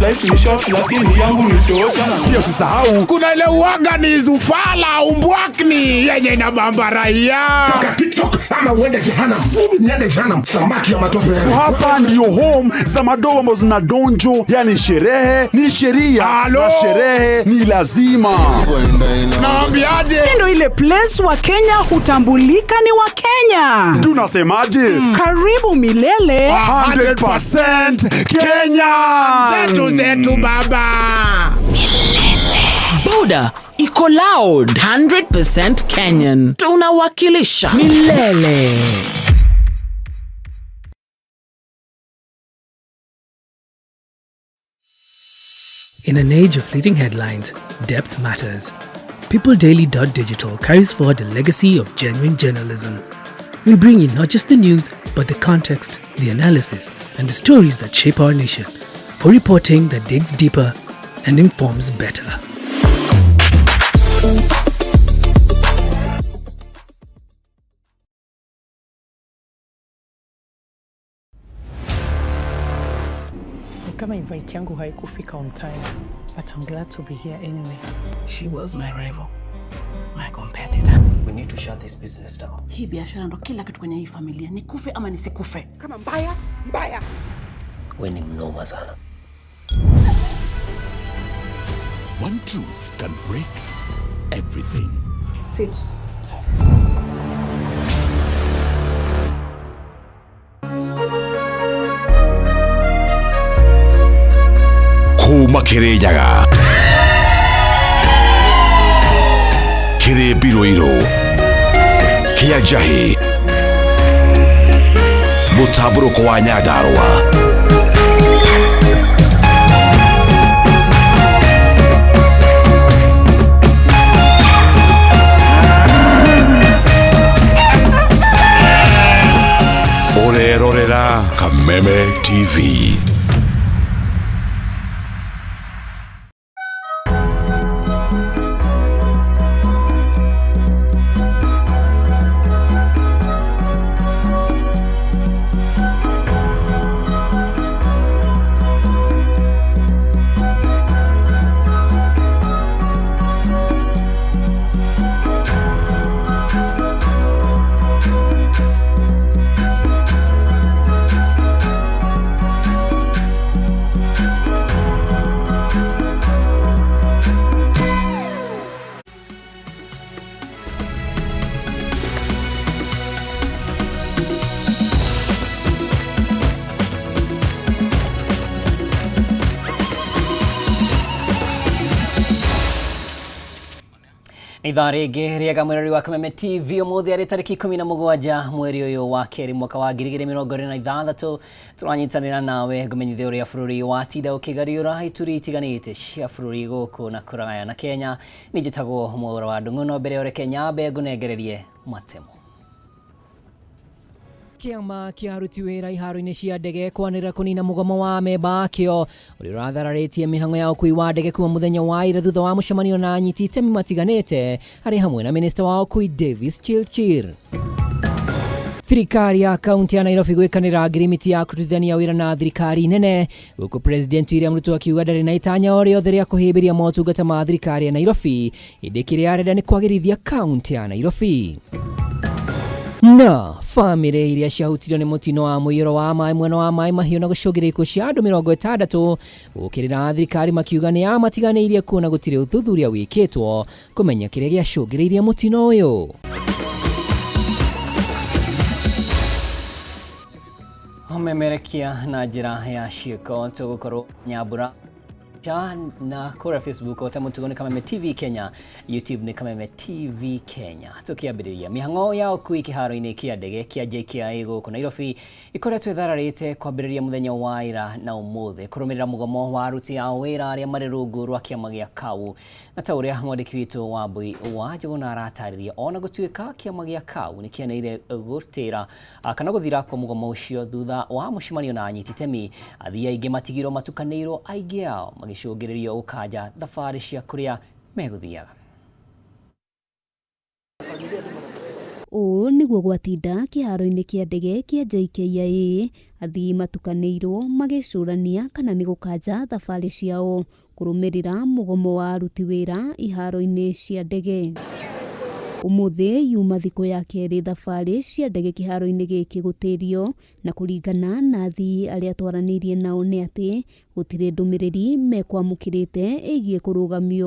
Life ni short lakini yangu ni tosha. Pia usisahau kuna ile uaga ni zufala umbwakni yenye inabamba raia. TikTok ama uende jehanamu. Mimi niende jehanamu, samaki ya matope. Hapa ndio home za madoa ambazo zina donjo, yani sherehe ni sheria na sherehe ni lazima. Naambiaje? Ndio ile place wa Kenya hutambulika ni wa Kenya. Tunasemaje? Karibu milele 100% Kenya. Zetu baba. Boda iko loud 100% Kenyan. Tunawakilisha milele. In an age of fleeting headlines, depth matters. PeopleDaily.digital carries forward a legacy of genuine journalism. We bring you not just the news, but the context, the analysis, and the stories that shape our nation. For reporting that digs deeper and informs better. Kama invite yangu haikufika on time, but I'm glad to be here anyway. She was my rival, my competitor. We need to shut this business down. Hii biashara ndo kila kitu kwenye hii familia. Nikufe ama nisikufe. Kama mbaya. We ni mnoma sana. One truth can break everything. Sit tight. Kuma Kirinyaga, Kiri Biroiro, Kiajahi, Mutaburuko wa Nyandarua. Orerorera Kameme TV. Ithaa rĩngĩ rĩega mwĩrori wa Kameme TV ũmũthĩ arĩ tarĩki 17 mweri ũyũ wa kerĩ mwaka wa 2026 tũranyitanĩra nawe ngũmenyithia ũrĩa bũrũri watinda ũkĩgariũra ituri itiganĩte cia bũrũri gũkũ na kũraya na Kenya. Niĩ njĩtagwo Mwaũra wa Ndung'u, mbere ore Kenya ngũnengererie matemo. Kiama kia aruti wĩra iharo-inĩ cia ndege kwanĩrĩra kũnina mũgomo wa memba akĩo ũrĩa ũrathararĩtie mĩhang'o ya ũkui wa ndege kuma mũthenya wa ira thutha wa mũcemanio na anyiti itemi matiganĩte harĩ hamwe na minista wa ũkui Davis Chirchir. Thirikari ya kaunti ya Nairobi gwĩkanĩra ngirimiti ya kũrutithania wĩra na thirikari nene gũkũ President William Ruto akiuga ndarĩ na itanya o rĩothe rĩa kũhĩmbĩria motungata ma thirikari ya Nairobi, ĩndĩ kĩrĩa arenda nĩ kwagĩrithia kaunti ya Nairobi. Na family iria ciahutirio nĩ mũtino wa mũiyũro wa maĩ mwena wa maĩ mahiũ na gũcũngĩrĩria ikuũ cia andũ 60 gũkĩrĩra thirikari makiuga nĩ amatiganĩirie kuona gũtirĩ ũthuthuria wĩkĩtwo kũmenya kĩrĩa gĩacũngĩrĩirie mũtino ũyũ. Umemerekia na njĩra ya ciĩko tũgũkorwo Nyambura na kura Facebook o tamutugo ni Kameme TV Kenya, YouTube ni Kameme TV Kenya. Tukiambĩrĩria mĩhang'o ya ũkui kĩharo-inĩ kĩa ndege kĩa JKIA gũkũ Nairobi ikoretwo ithararĩte kwambĩrĩria mũthenya wa ira na ũmũthĩ kũrũmĩrĩra mũgomo wa aruti a wĩra arĩa marĩ rungu rwa kĩama gĩa KAU. Na ta ũrĩa mwandĩki witũ Wambui wa Njũgũna aratarĩria, ona gũtuĩka kĩama gĩa KAU nĩ kĩeneire gũtĩra kana gũthira kwa mũgomo ũcio thutha wa mũcemanio na anyiti itemi, athii aingĩ matigirwo matukanĩirwo aingĩ ao magĩcũngĩrĩrio ũkanja thabarĩ cia kũrĩa megũthiaga. Ũũ nĩguo gwatinda kĩharo-inĩ kĩa ndege kĩa JKIA, athii matukanĩirwo magĩcũrania kana nĩ gũkanja thabarĩ ciao kũrũmĩrĩra mũgomo wa aruti wĩra iharo-inĩ cia ndege. Umuthi yuma thiko ya keri thabari cia ndege kiharo-ini giki gutirio na kuringana na athii aria twaranirie nao ni ati gutire ndumiriri mekwamukirite igie kurugamio